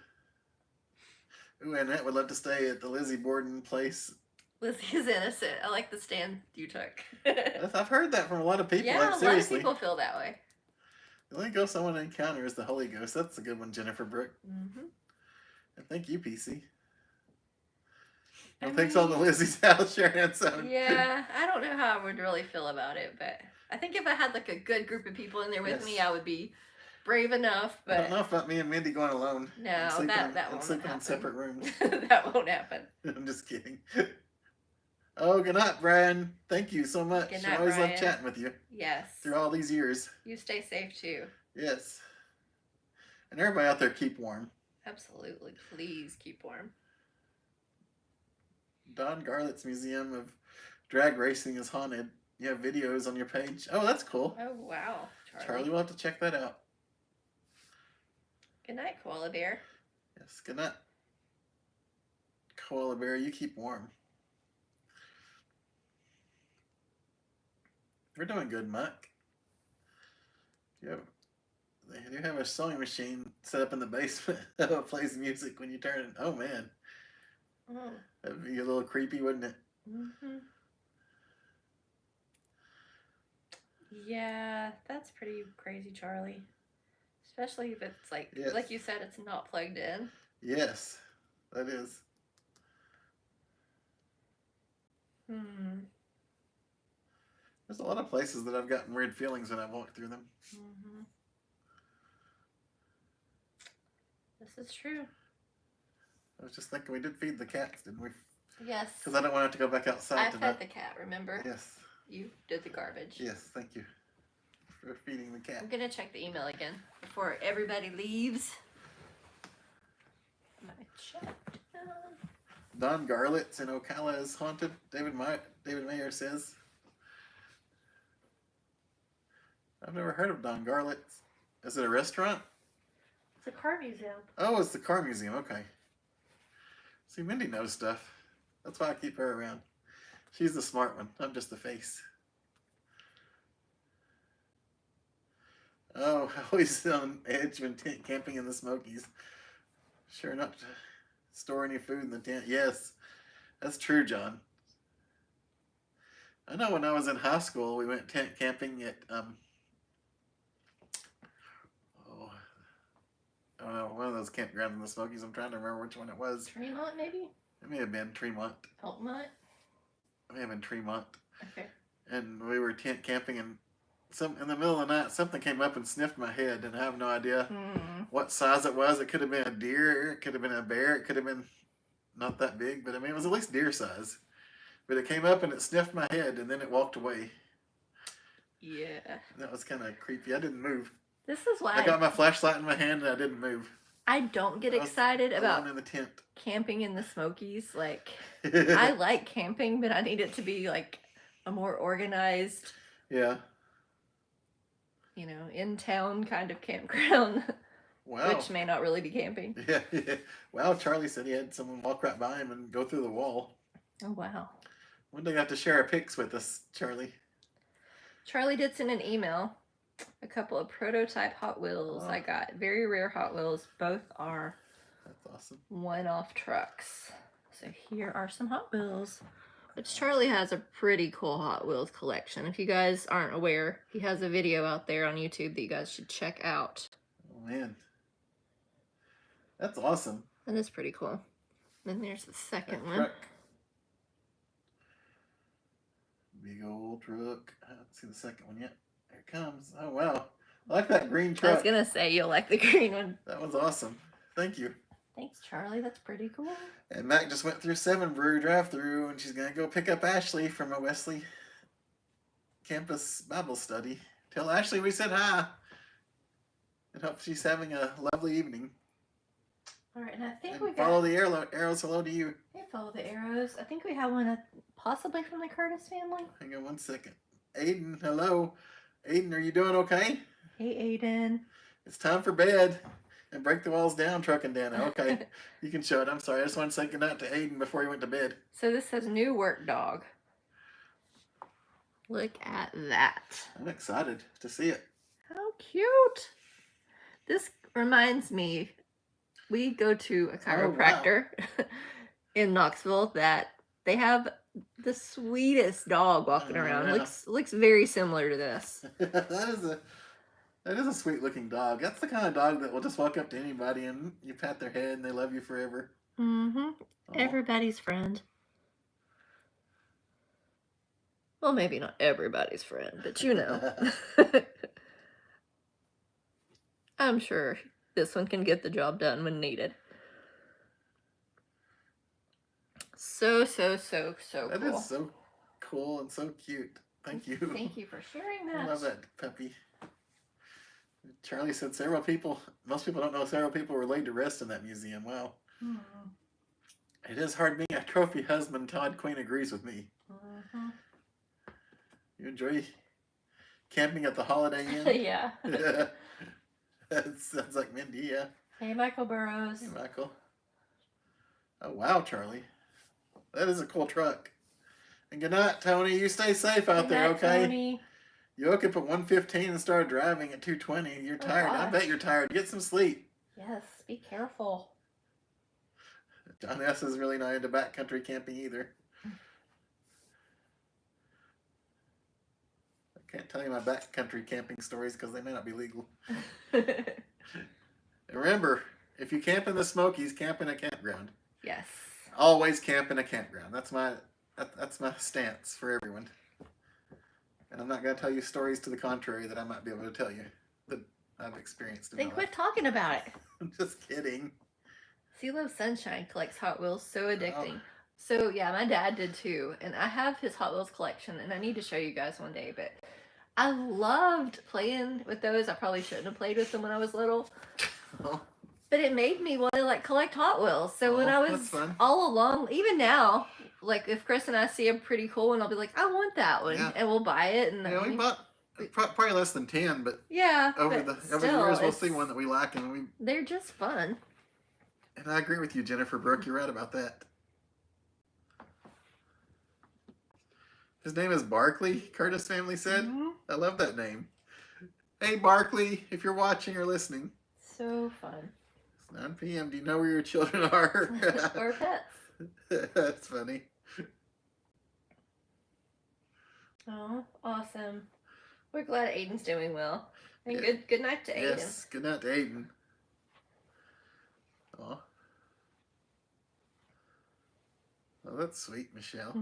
Ooh, Annette would love to stay at the Lizzie Borden place. Lizzie is innocent. I like the stand you took. I've heard that from a lot of people. Yeah, like, a lot of seriously. people feel that way. The only ghost I want to encounter is the Holy Ghost. That's a good one, Jennifer Brooke. Mm-hmm. And thank you, PC. Well, thanks on the Lizzie's house, Sharon. So. Yeah, I don't know how I would really feel about it, but I think if I had like a good group of people in there with me, I would be brave enough. But I don't know about me and Mindy going alone. No, that won't happen. in separate rooms. That won't happen. I'm just kidding. Oh, good night, Brian. Thank you so much. Good night, I always Brian. love chatting with you. Yes. Through all these years. You stay safe too. Yes. And everybody out there, keep warm. Absolutely. Please keep warm. Don Garlett's Museum of Drag Racing is haunted. You have videos on your page. Oh, that's cool. Oh, wow. Charlie will have to check that out. Good night, Koala Bear. Yes, good night. Koala Bear, you keep warm. We're doing good, Mike. They do have a sewing machine set up in the basement that plays music when you turn it. Oh, man. Oh. That'd be a little creepy, wouldn't it? Mm-hmm. Yeah, that's pretty crazy, Charlie. Especially if it's like you said, it's not plugged in. Yes, that is. There's a lot of places that I've gotten weird feelings when I walk through them. Mm-hmm. This is true. I was just thinking we did feed the cats, didn't we? Yes. Because I don't want it to go back outside I tonight. fed the cat, remember? Yes. You did the garbage. Yes, thank you for feeding the cat. I'm going to check the email again before everybody leaves. I checked. Don Garlett's in Ocala is haunted, David Mayer says. I've never heard of Don Garlett's. Is it a restaurant? It's a car museum. Oh, it's the car museum. Okay. See, Mindy knows stuff. That's why I keep her around. She's the smart one. I'm just the face. Oh, always on edge when camping in the Smokies. Sure not to store any food in the tent. Yes, that's true, John. I know when I was in high school, we went tent camping at, I don't know, one of those campgrounds in the Smokies. I'm trying to remember which one it was. Tremont, maybe? It may have been Tremont. Elkmont? It may have been Tremont. Okay. And we were tent camping, and in the middle of the night, something came up and sniffed my head, and I have no idea what size it was. It could have been a deer, it could have been a bear, it could have been not that big, but I mean, it was at least deer size. But it came up and it sniffed my head, and then it walked away. Yeah. That was kind of creepy. I didn't move. This is why I got my flashlight in my hand, and I didn't move. I don't get excited about in the tent. Camping in the Smokies. Like, I like camping, but I need it to be like a more organized, yeah, in town kind of campground. Wow. Which may not really be camping. Yeah. Wow, Charlie said he had someone walk right by him and go through the wall. Oh, wow. When do you have to share our pics with us, Charlie? Charlie did send an email. A couple of prototype Hot Wheels I got. Very rare Hot Wheels. Both are awesome. One-off trucks. So here are some Hot Wheels. Which Charlie has a pretty cool Hot Wheels collection. If you guys aren't aware, he has a video out there on YouTube that you guys should check out. Oh, man. That's awesome. That is pretty cool. Then there's the second one. Truck. Big old truck. I haven't seen the second one yet. Here it comes. Oh, wow. I like that green truck. I was going to say you'll like the green one. That was awesome. Thank you. Thanks, Charlie. That's pretty cool. And Mac just went through 7 Brew drive-through, and she's going to go pick up Ashley from a Wesley campus Bible study. Tell Ashley we said hi. And hope she's having a lovely evening. All right, and I think And we follow got... the arrows. Hello to you. Hey, follow the arrows. I think we have one possibly from the Curtis family. Hang on 1 second. Aiden, hello. Aiden, are you doing okay? Hey, Aiden. It's time for bed. And break the walls down, Trucking Dana. Okay, you can show it. I'm sorry. I just wanted to say goodnight to Aiden before he went to bed. So this says new work dog. Look at that. I'm excited to see it. How cute. This reminds me, we go to a chiropractor in Knoxville that they have the sweetest dog walking around. Yeah. Looks very similar to this. That is a sweet looking dog. That's the kind of dog that will just walk up to anybody and you pat their head and they love you forever. Mm-hmm. Everybody's friend. Well, maybe not everybody's friend, but you know. I'm sure this one can get the job done when needed. So cool. That is so cool and so cute. Thank you. Thank you for sharing that. I love that puppy. Charlie said most people don't know several people were laid to rest in that museum. Wow. It is hard being a trophy husband. Todd Queen agrees with me. You enjoy camping at the Holiday Inn? Yeah. That sounds like Mindy, yeah. Hey, Michael Burrows. Hey, Michael. Oh, wow, Charlie. That is a cool truck. And good night, Tony. You stay safe out there, okay? Tony. You woke up at 1:15 and started driving at 2:20. You're tired. I bet you're tired. Get some sleep. Yes, be careful. John S. is really not into backcountry camping either. I can't tell you my backcountry camping stories because they may not be legal. And remember, if you camp in the Smokies, camp in a campground. Yes. Always camp in a campground. That's my stance for everyone. And I'm not going to tell you stories to the contrary that I might be able to tell you that I've experienced in my life. Quit talking about it. I'm just kidding. CeeLo Sunshine collects Hot Wheels. So addicting. So yeah, my dad did too. And I have his Hot Wheels collection and I need to show you guys one day. But I loved playing with those. I probably shouldn't have played with them when I was little. But it made me want to like collect Hot Wheels. So when I was all along, even now, like if Chris and I see a pretty cool one, I'll be like, I want that one. Yeah. And we'll buy it. And yeah, we bought probably less than 10, but yeah, over the years we'll see one that we like and they're just fun. And I agree with you, Jennifer Brooke. You're right about that. His name is Barkley, Curtis family said. I love that name. Hey, Barkley, if you're watching or listening. So fun. It's 9 p.m. Do you know where your children are? Or pets. That's funny. Oh, awesome. We're glad Aiden's doing well. And good night to Aiden. Yes, good night to Aiden. Oh, that's sweet, Michelle.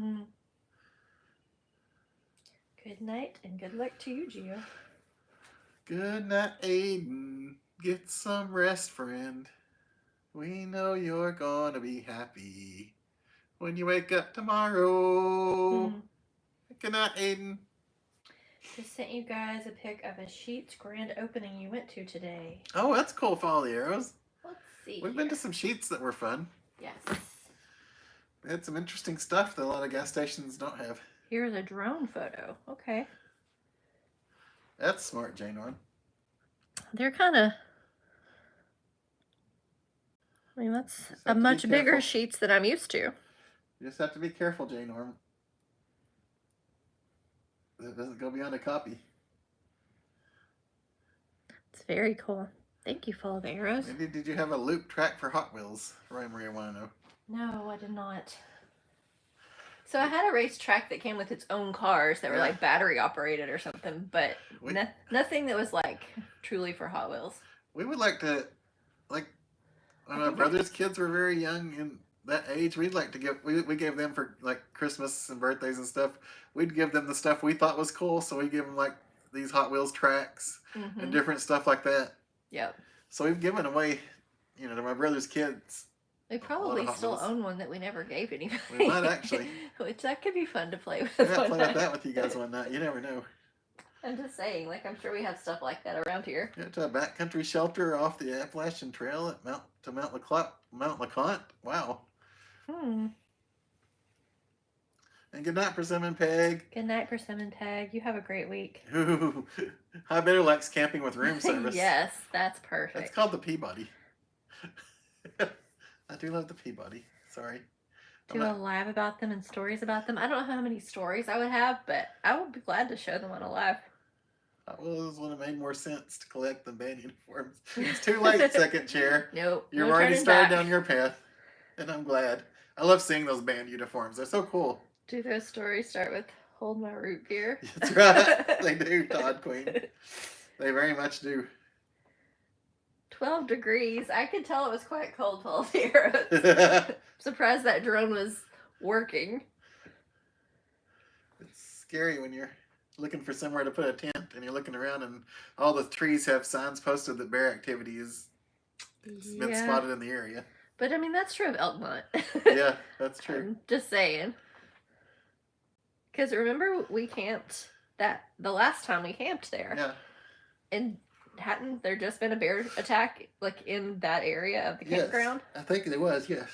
Good night and good luck to you, Gio. Good night, Aiden. Get some rest, friend. We know you're gonna be happy when you wake up tomorrow. Good night, Aiden. Just sent you guys a pic of a Sheetz grand opening you went to today. Oh, that's cool. Follow the arrows. Let's see. We've been to some Sheetz that were fun. Yes. They had some interesting stuff that a lot of gas stations don't have. Here's a drone photo. Okay. That's smart, Jane Norm. They're kind of... I mean, that's a much bigger Sheetz than I'm used to. You just have to be careful, Jane Norm. It doesn't go beyond a copy. It's very cool. Thank you, Follow the Arrows. Maybe did you have a loop track for Hot Wheels? Roy Maria want to know. No, I did not. So I had a racetrack that came with its own cars that were like battery operated or something, but nothing that was like truly for Hot Wheels. We would like to, like, when my brother's kids were very young and that age, we'd like to give, we gave them for like Christmas and birthdays and stuff. We'd give them the stuff we thought was cool. So we give them like these Hot Wheels tracks and different stuff like that. Yep. So we've given away, you know, to my brother's kids. We probably still own one that we never gave anybody. We might actually. Which that could be fun to play with. We might play with that with you guys one night. You never know. I'm just saying, like, I'm sure we have stuff like that around here. Yeah, to a backcountry shelter off the Appalachian Trail at Mount LeConte. Wow. And good night, Persimmon Peg. Good night, Persimmon Peg. You have a great week. Ooh, I better likes camping with room service. Yes, that's perfect. It's called the Peabody. I do love the Peabody. Sorry. Do a live about them and stories about them. I don't know how many stories I would have, but I would be glad to show them on a live. Well, this would have made more sense to collect the band uniforms. It's too late, second chair. Nope. You've no already started back. down your path, and I'm glad. I love seeing those band uniforms. They're so cool. Do those stories start with "Hold my root beer"? That's right. They do, Todd Queen. They very much do. 12 degrees. I could tell it was quite cold, Paul. Here. Surprised that drone was working. It's scary when you're looking for somewhere to put a tent and you're looking around and all the trees have signs posted that bear activity has been spotted in the area. But I mean, that's true of Elkmont. Yeah, that's true. I'm just saying. Because remember, we camped the last time we camped there. Yeah. And hadn't there just been a bear attack, like, in that area of the campground? I think there was, yes.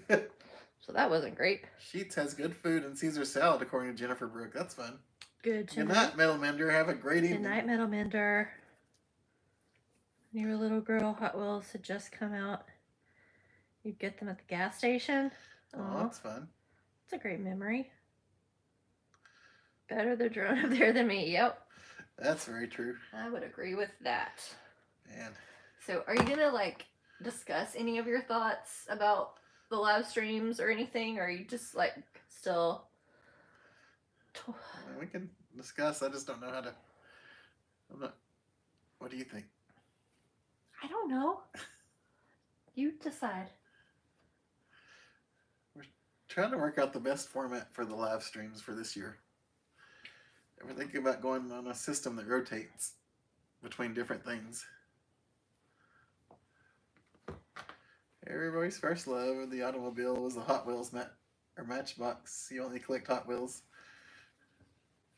So that wasn't great. Sheets has good food and Caesar salad, according to Jennifer Brooke. That's fun. Good night, Metal Mender. Have a great evening. Good night, Metal Mender. Your little girl Hot Wheels had just come out. You'd get them at the gas station. Oh, that's fun. It's a great memory. Better the drone up there than me. Yep. That's very true. I would agree with that. Man. So are you going to, like, discuss any of your thoughts about the live streams or anything? Or are you just, like, still... We can discuss. I just don't know how to... What do you think? I don't know. You decide. We're trying to work out the best format for the live streams for this year. We're thinking about going on a system that rotates between different things. Everybody's first love of the automobile was the Hot Wheels Matchbox. You only collect Hot Wheels.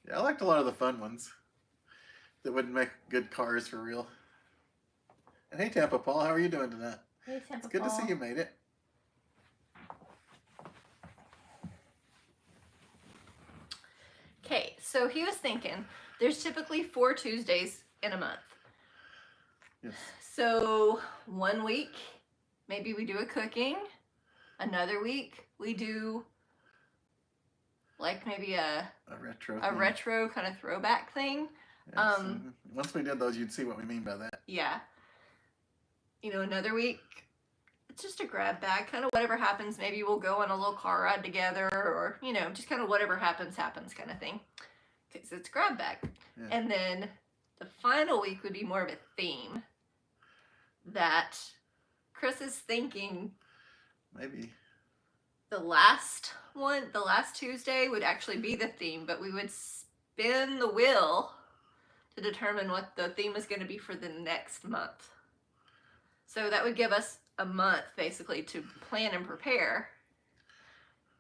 Yeah, I liked a lot of the fun ones that wouldn't make good cars for real. And hey, Tampa Paul, how are you doing tonight? Hey, Tampa It's good Paul. to see you made it. Okay, so he was thinking there's typically 4 Tuesdays in a month. Yes. So 1 week, maybe we do a cooking. Another week, we do like maybe a retro kind of throwback thing. Yes. Once we did those, you'd see what we mean by that. Yeah. You know, another week, it's just a grab bag, kind of whatever happens. Maybe we'll go on a little car ride together, or, you know, just kind of whatever happens kind of thing. Because it's grab bag. Yeah. And then the final week would be more of a theme that Chris is thinking maybe the last Tuesday would actually be the theme, but we would spin the wheel to determine what the theme is going to be for the next month. So that would give us a month basically to plan and prepare,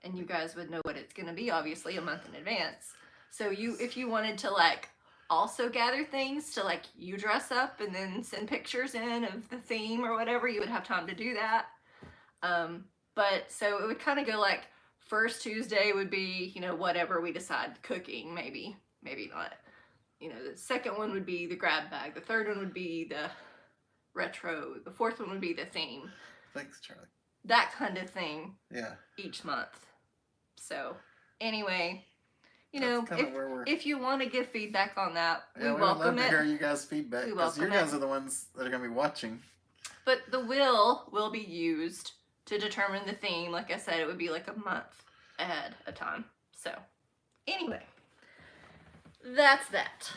and you guys would know what it's going to be obviously a month in advance. So if you wanted to like also gather things to like you dress up and then send pictures in of the theme or whatever, you would have time to do that. But so it would kind of go like first Tuesday would be, you know, whatever we decide, cooking, maybe not. You know, the second one would be the grab bag. The third one would be the retro. The fourth one would be the theme. Thanks, Charlie. That kind of thing. Yeah. Each month. So, anyway, you know, if you want to give feedback on that, we welcome it. I'd love to hear you guys' feedback, because you guys are the ones that are going to be watching. But the will be used to determine the theme. Like I said, it would be like a month ahead of time. So, anyway, that's that.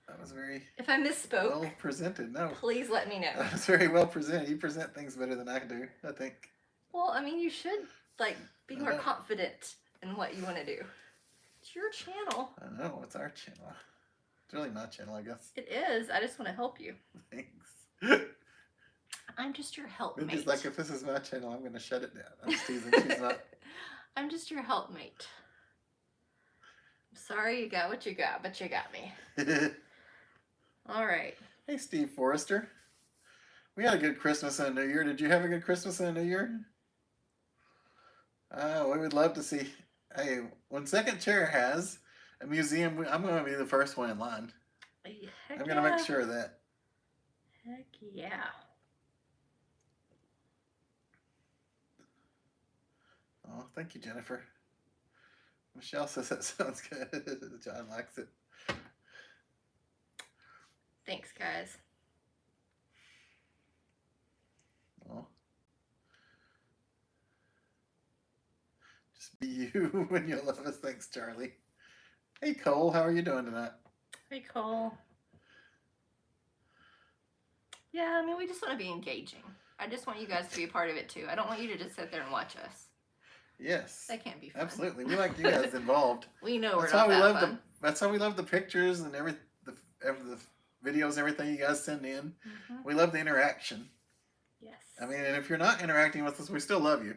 That was very... If I misspoke... well presented, no. Please let me know. That was very well presented. You present things better than I do, I think. Well, I mean, you should, like, be more confident in what you want to do. It's your channel. I know, it's our channel. It's really my channel, I guess. It is. I just want to help you. Thanks. I'm just your helpmate. It's like, if this is my channel, I'm going to shut it down. I'm just teasing. She's not. I'm just your helpmate. I'm Sorry you got what you got, but you got me. All right. Hey, Steve Forrester. We had a good Christmas and a New Year. Did you have a good Christmas and a New Year? We would love to see. Hey, when Second Chair has a museum, I'm going to be the first one in line. Heck I'm going to make sure of that. Heck yeah. Oh, thank you, Jennifer. Michelle says that sounds good. John likes it. Thanks, guys. Oh. Just be you when you love us. Thanks, Charlie. Hey, Cole. How are you doing tonight? Hey, Cole. Yeah, I mean, we just want to be engaging. I just want you guys to be a part of it, too. I don't want you to just sit there and watch us. Yes. That can't be fun. Absolutely. We like you guys involved. We know that's we're not why we that love fun. That's why we love the pictures and the videos and everything you guys send in. Mm-hmm. We love the interaction. Yes. I mean, and if you're not interacting with us, we still love you.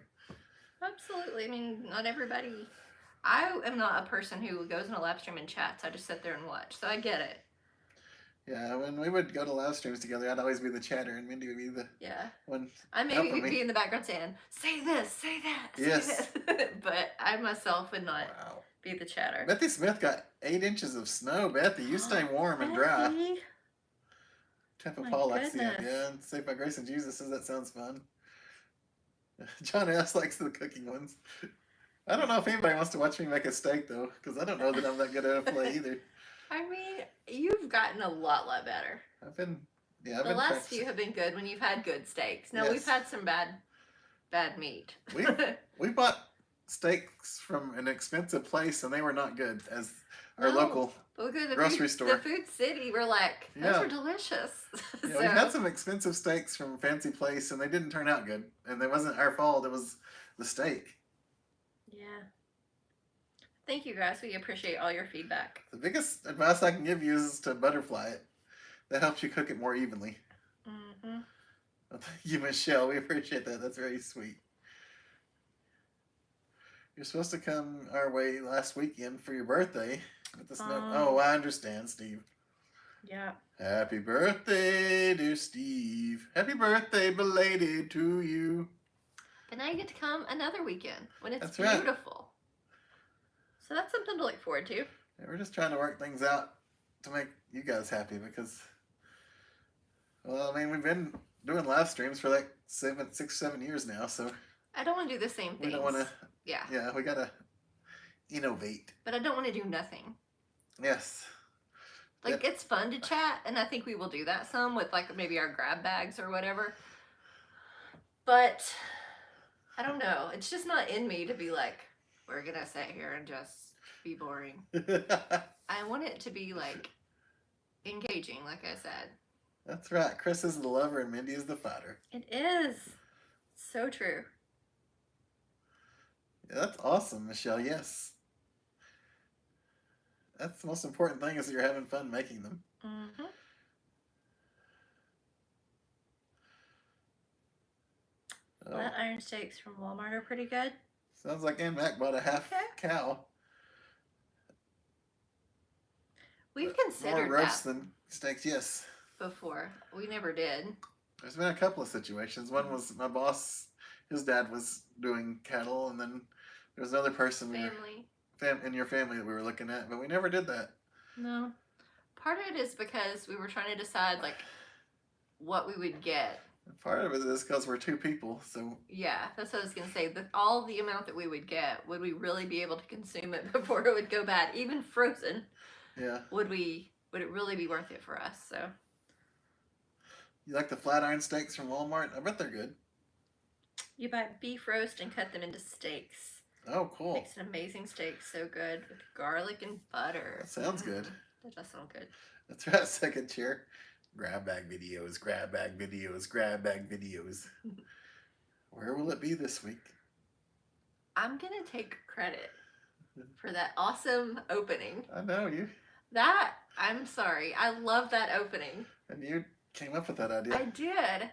Absolutely. I mean, not everybody. I am not a person who goes in a live stream and chats. I just sit there and watch. So I get it. Yeah, when we would go to live streams together, I'd always be the chatter, and Mindy would be the one. I maybe be in the background saying, "Say this, say that." Yes. Say this. But I myself would not be the chatter. Bethy Smith got 8 inches of snow. Bethy, you stay warm and dry. Tampa Paul likes the idea. And Saved by Grace and Jesus says that sounds fun. John S. likes the cooking ones. I don't know if anybody wants to watch me make a steak, though, because I don't know that I'm that good at a play either. I mean, you've gotten a lot better. The last practicing. few have been good when you've had good steaks. Now, Yes. we've had some bad meat. We bought steaks from an expensive place, and they were not good as our local but we go to the grocery store. The Food City, we're like, those are delicious. Yeah, we had some expensive steaks from a fancy place, and they didn't turn out good. And it wasn't our fault. It was the steak. Yeah. Thank you, guys. We appreciate all your feedback. The biggest advice I can give you is to butterfly it. That helps you cook it more evenly. Mm-hmm. Well, thank you, Michelle. We appreciate that. That's very sweet. You're supposed to come our way last weekend for your birthday. With the snow. Oh, I understand, Steve. Yeah. Happy birthday, dear Steve. Happy birthday belated to you. But now you get to come another weekend when it's That's right. beautiful. So that's something to look forward to. Yeah, we're just trying to work things out to make you guys happy because, well, I mean, we've been doing live streams for like 6, 7 years now, so I don't want to do the same things. we don't want to. Yeah. Yeah, we gotta innovate. But I don't want to do nothing. Yes. Like, it's fun to chat, and I think we will do that some with, like, maybe our grab bags or whatever. But I don't know. It's just not in me to be like, we're going to sit here and just be boring. I want it to be, like, engaging, like I said. That's right. Chris is the lover and Mindy is the fighter. It is. So true. Yeah, that's awesome, Michelle. Yes. That's the most important thing is that you're having fun making them. Mm-hmm. Oh. Flat iron steaks from Walmart are pretty good. Sounds like Aunt Mac bought a half cow. We've considered more roast that than steaks, yes. before. We never did. There's been a couple of situations. One was my boss, his dad was doing cattle, and then there was another person in your family that we were looking at, but we never did that. No. Part of it is because we were trying to decide, like, what we would get. Part of it is because we're 2 people, so... Yeah, that's what I was going to say. All the amount that we would get, would we really be able to consume it before it would go bad? Even frozen. Yeah. Would it really be worth it for us? So. You like the flat iron steaks from Walmart? I bet they're good. You buy beef roast and cut them into steaks. Oh, cool. Makes an amazing steak. So good. With garlic and butter. That sounds good. That does sound good. That's right, second chair. Grab bag videos, grab bag videos, grab bag videos. Where will it be this week? I'm going to take credit for that awesome opening. I know you. I'm sorry. I love that opening. And you came up with that idea. I did.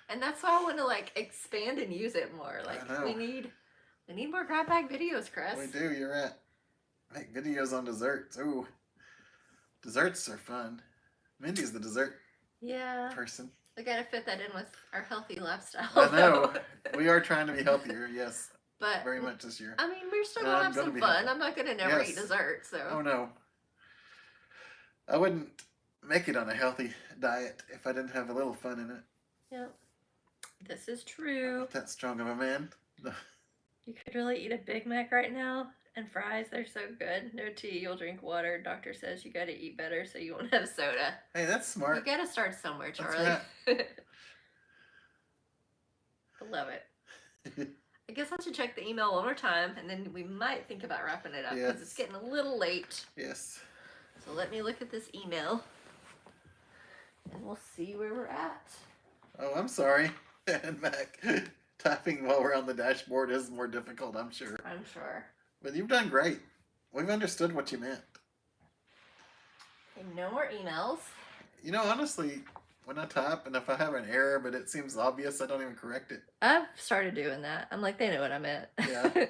And that's why I want to, like, expand and use it more. Like, we need more grab bag videos, Chris. We do, you're right. Make videos on desserts. Ooh, desserts are fun. Mindy's the dessert Yeah. person. We gotta fit that in with our healthy lifestyle. I know. We are trying to be healthier, yes. But very much this year. I mean, we're still And gonna I'm have gonna some be fun. healthy. I'm not gonna never Yes. eat dessert, so. Oh no. I wouldn't make it on a healthy diet if I didn't have a little fun in it. Yep. This is I'm true. not that strong of a man. You could really eat a Big Mac right now, and fries, they're so good. No tea, you'll drink water. Doctor says you gotta eat better so you won't have soda. Hey, that's smart. You gotta start somewhere, That's Charlie. I love it. I guess I should check the email one more time, and then we might think about wrapping it up, because it's getting a little late. Yes. So let me look at this email, and we'll see where we're at. Oh, I'm sorry. And Mac, typing while we're on the dashboard is more difficult, I'm sure. I'm sure. But you've done great. We've understood what you meant. Okay, no more emails. You know, honestly, when I type and if I have an error but it seems obvious, I don't even correct it. I've started doing that. I'm like, they know what I meant. Yeah.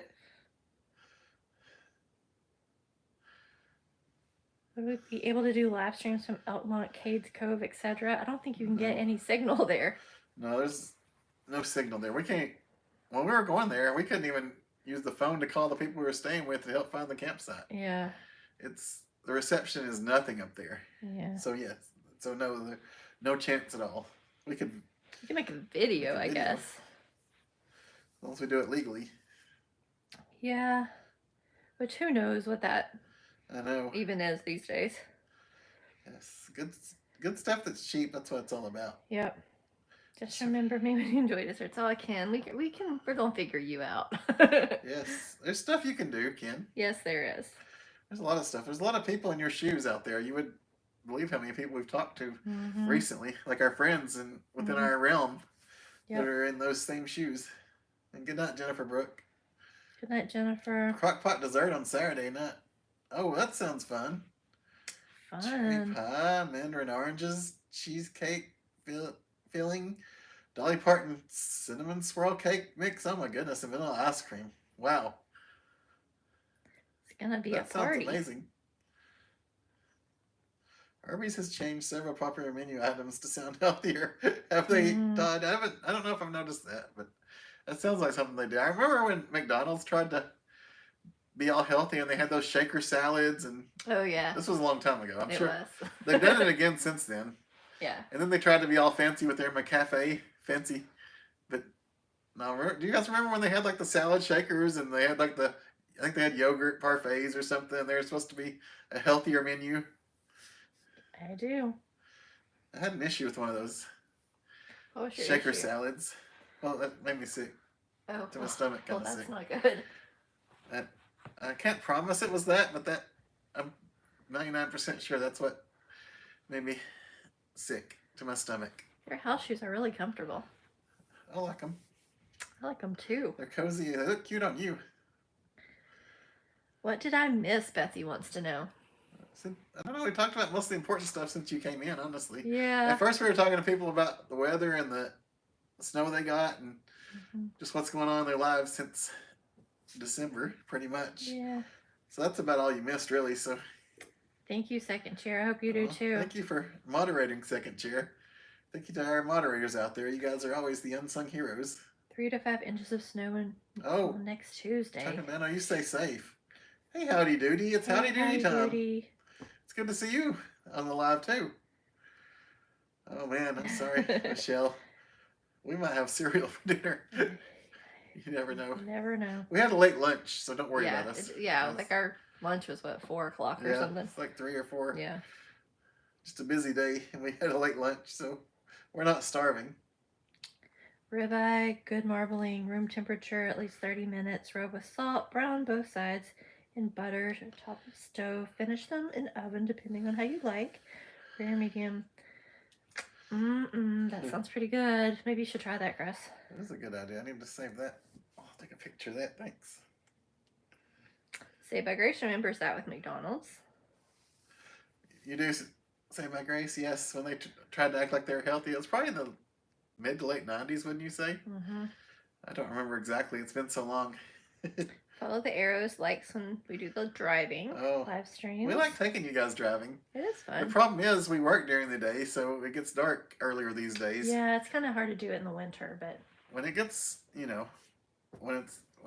Would we be able to do live streams from Elkmont, Cades Cove, etc.? I don't think you can get No. any signal there. No, there's no signal there. We can't. When we were going there, we couldn't even use the phone to call the people we were staying with to help find the campsite. Yeah. The reception is nothing up there. Yeah. So yes. So no chance at all. We could. You can make a video, I guess. As long as we do it legally. Yeah. Which who knows what that I know. even is these days. Yes. Good stuff that's cheap. That's what it's all about. Yep. Just remember me when you enjoy desserts. All I can. We're gonna figure you out. Yes. There's stuff you can do, Ken. Yes, there is. There's a lot of stuff. There's a lot of people in your shoes out there. You would believe how many people we've talked to recently, like our friends and within our realm that are in those same shoes. And good night, Jennifer Brooke. Good night, Jennifer. Crockpot dessert on Saturday night. Oh, that sounds fun. Cherry pie, mandarin oranges, cheesecake filling, Dolly Parton cinnamon swirl cake mix. Oh my goodness, and vanilla ice cream. Wow. It's gonna be That a party. sounds amazing. Arby's has changed several popular menu items to sound healthier. Have they, Todd? I don't know if I've noticed that, but that sounds like something they do. I remember when McDonald's tried to be all healthy and they had those shaker salads, and Oh yeah. this was a long time ago. I'm sure was. they've done it again since then. Yeah. And then they tried to be all fancy with their McCafe fancy. But no, do you guys remember when they had like the salad shakers and they had like I think they had yogurt parfaits or something. They were supposed to be a healthier menu. I do. I had an issue with one of those What was your shaker issue? salads. Well, that made me sick Oh, to my stomach, well, kind of that's sick. not good. I can't promise it was that, but I'm 99% sure that's what made me sick to my stomach. Your house shoes are really comfortable. I like them. I like them too. They're cozy. They look cute on you. What did I miss? Betsy wants to know. I don't know. We talked about most of the important stuff since you came in, honestly. Yeah. At first, we were talking to people about the weather and the snow they got and just what's going on in their lives since December, pretty much. Yeah. So that's about all you missed, really. So Thank you, second chair. I hope you do too. Thank you for moderating, second chair. Thank you to our moderators out there. You guys are always the unsung heroes. 3 to 5 inches of snow Oh, next Tuesday. Chuck and Nano, you stay safe. Hey, Howdy Doody. It's Howdy Doody time. Doody. It's good to see you on the live, too. Oh, man. I'm sorry, Michelle. We might have cereal for dinner. You never know. You never know. We had a late lunch, so don't worry about us. Like our lunch was what, 4 o'clock or something? It's like 3 or 4. Yeah. Just a busy day, and we had a late lunch, so we're not starving. Ribeye, good marbling, room temperature, at least 30 minutes. Rub with salt, brown both sides in butter, top of stove. Finish them in oven, depending on how you like. Rare, medium. That sounds pretty good. Maybe you should try that, Chris. That is a good idea. I need to save that. I'll take a picture of that. Thanks. Saved by Grace remembers that with McDonald's. You do say by Grace, yes. When they tried to act like they were healthy, it was probably in the mid to late 90s, wouldn't you say? Mm-hmm. I don't remember exactly. It's been so long. Follow the arrows, likes when we do the driving live streams. We like taking you guys driving. It is fun. The problem is we work during the day, so it gets dark earlier these days. Yeah, it's kind of hard to do it in the winter, but when it gets, when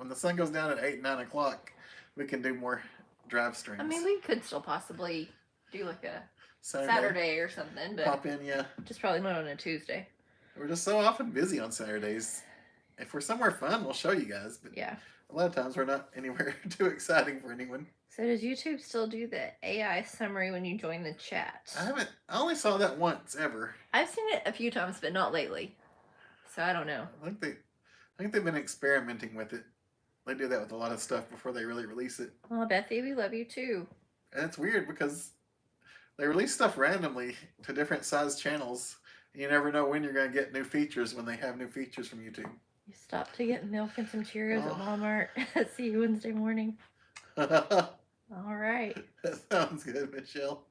the sun goes down at 8, 9 o'clock, we can do more drive streams. I mean, we could still possibly do like a Saturday or something, but pop in, yeah. Just probably not on a Tuesday. We're just so often busy on Saturdays. If we're somewhere fun, we'll show you guys. But yeah. A lot of times we're not anywhere too exciting for anyone. So does YouTube still do the AI summary when you join the chat? I only saw that once ever. I've seen it a few times, but not lately. So I don't know. I think they've been experimenting with it. They do that with a lot of stuff before they really release it. Oh, Bethy, we love you too. And it's weird because they release stuff randomly to different size channels. You never know when you're going to get new features when they have new features from YouTube. You stopped to get milk and some Cheerios at Walmart. See you Wednesday morning. All right. That sounds good, Michelle.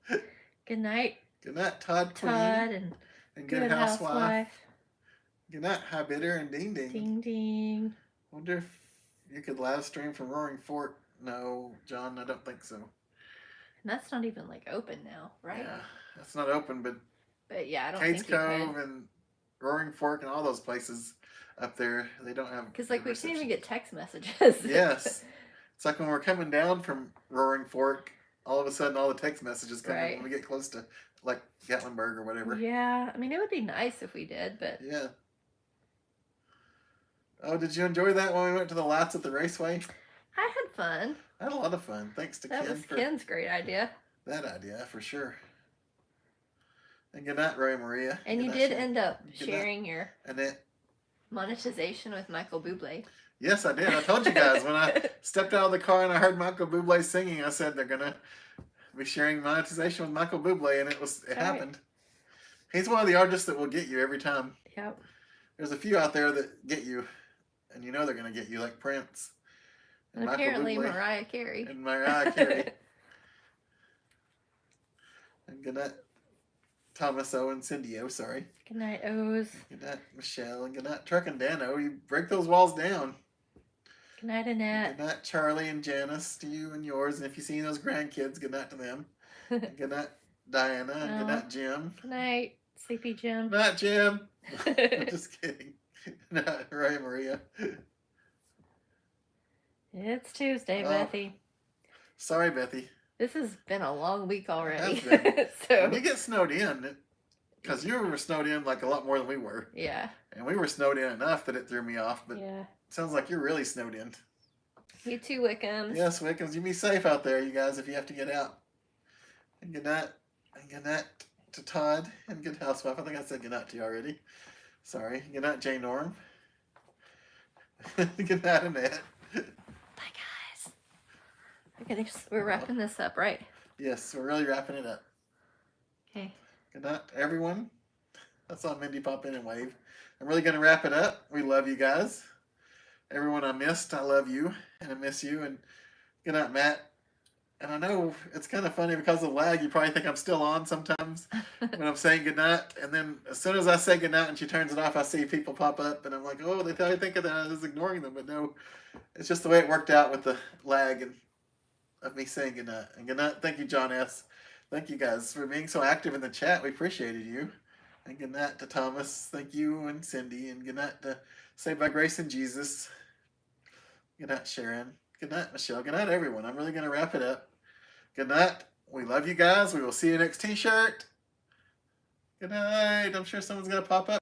Good night. Good night, Todd Queen. Todd and Good Housewife. Good night, Hi Bitter and Ding Ding. Ding Ding. Wonder if you could live stream from Roaring Fork. No, John, I don't think so. And that's not even like open now, right? Yeah, that's not open, but yeah, I don't Kate's think you Cove could. and Roaring Fork and all those places up there, they don't have. Because like we can't even get text messages. Yes, it's like when we're coming down from Roaring Fork, all of a sudden all the text messages come in when we get close to like Gatlinburg or whatever. Yeah, I mean it would be nice if we did, but yeah. Oh, did you enjoy that when we went to the lights at the raceway? I had fun. I had a lot of fun. Thanks to Ken. That was Ken's great idea. That idea, for sure. And good night, Roy Maria. And you did end up sharing your Annette. Monetization with Michael Bublé. Yes, I did. I told you guys when I stepped out of the car and I heard Michael Bublé singing, I said they're going to be sharing monetization with Michael Bublé, and it happened. He's one of the artists that will get you every time. Yep. There's a few out there that get you, and you know they're going to get you, like Prince. And apparently Mariah Carey. And Mariah Carey. And good night, Thomas O and Cindy O, sorry. Good night, O's. Good night, Michelle. And good night, Truck and Dano. You break those walls down. Good night, Annette. Good night, Charlie and Janice, to you and yours. And if you see those grandkids, good night to them. And good night, Diana. And good night, Jim. Good night, Sleepy Jim. Good night, Jim. I'm just kidding. Good night, Ray Maria. It's Tuesday, Bethy. Sorry, Bethy. This has been a long week already. So when you get snowed in, because you were snowed in like a lot more than we were. Yeah. And we were snowed in enough that it threw me off. But yeah. It sounds like you're really snowed in. You too, Wickams. Yes, Wickams. You be safe out there, you guys, if you have to get out. And good night. And good night to Todd and Good Housewife. I think I said good night to you already. Sorry. Good night, Jay Norm. Good night, Annette. Bye, guys. Okay, we're wrapping this up, right? Yes, we're really wrapping it up. Okay. Good night, everyone. I saw Mindy pop in and wave. I'm really going to wrap it up. We love you guys. Everyone I missed, I love you, and I miss you. And good night, Matt. And I know it's kind of funny because of lag. You probably think I'm still on sometimes when I'm saying good night. And then as soon as I say good night and she turns it off, I see people pop up. And I'm like, oh, they probably think that I was ignoring them. But no, it's just the way it worked out with the lag and of me saying good night. And good night. Thank you, John S. Thank you guys for being so active in the chat. We appreciated you. And good night to Thomas. Thank you and Cindy. And good night to Saved by Grace and Jesus. Good night, Sharon. Good night, Michelle. Good night, everyone. I'm really going to wrap it up. Good night. We love you guys. We will see you next t-shirt. Good night. I'm sure someone's going to pop up.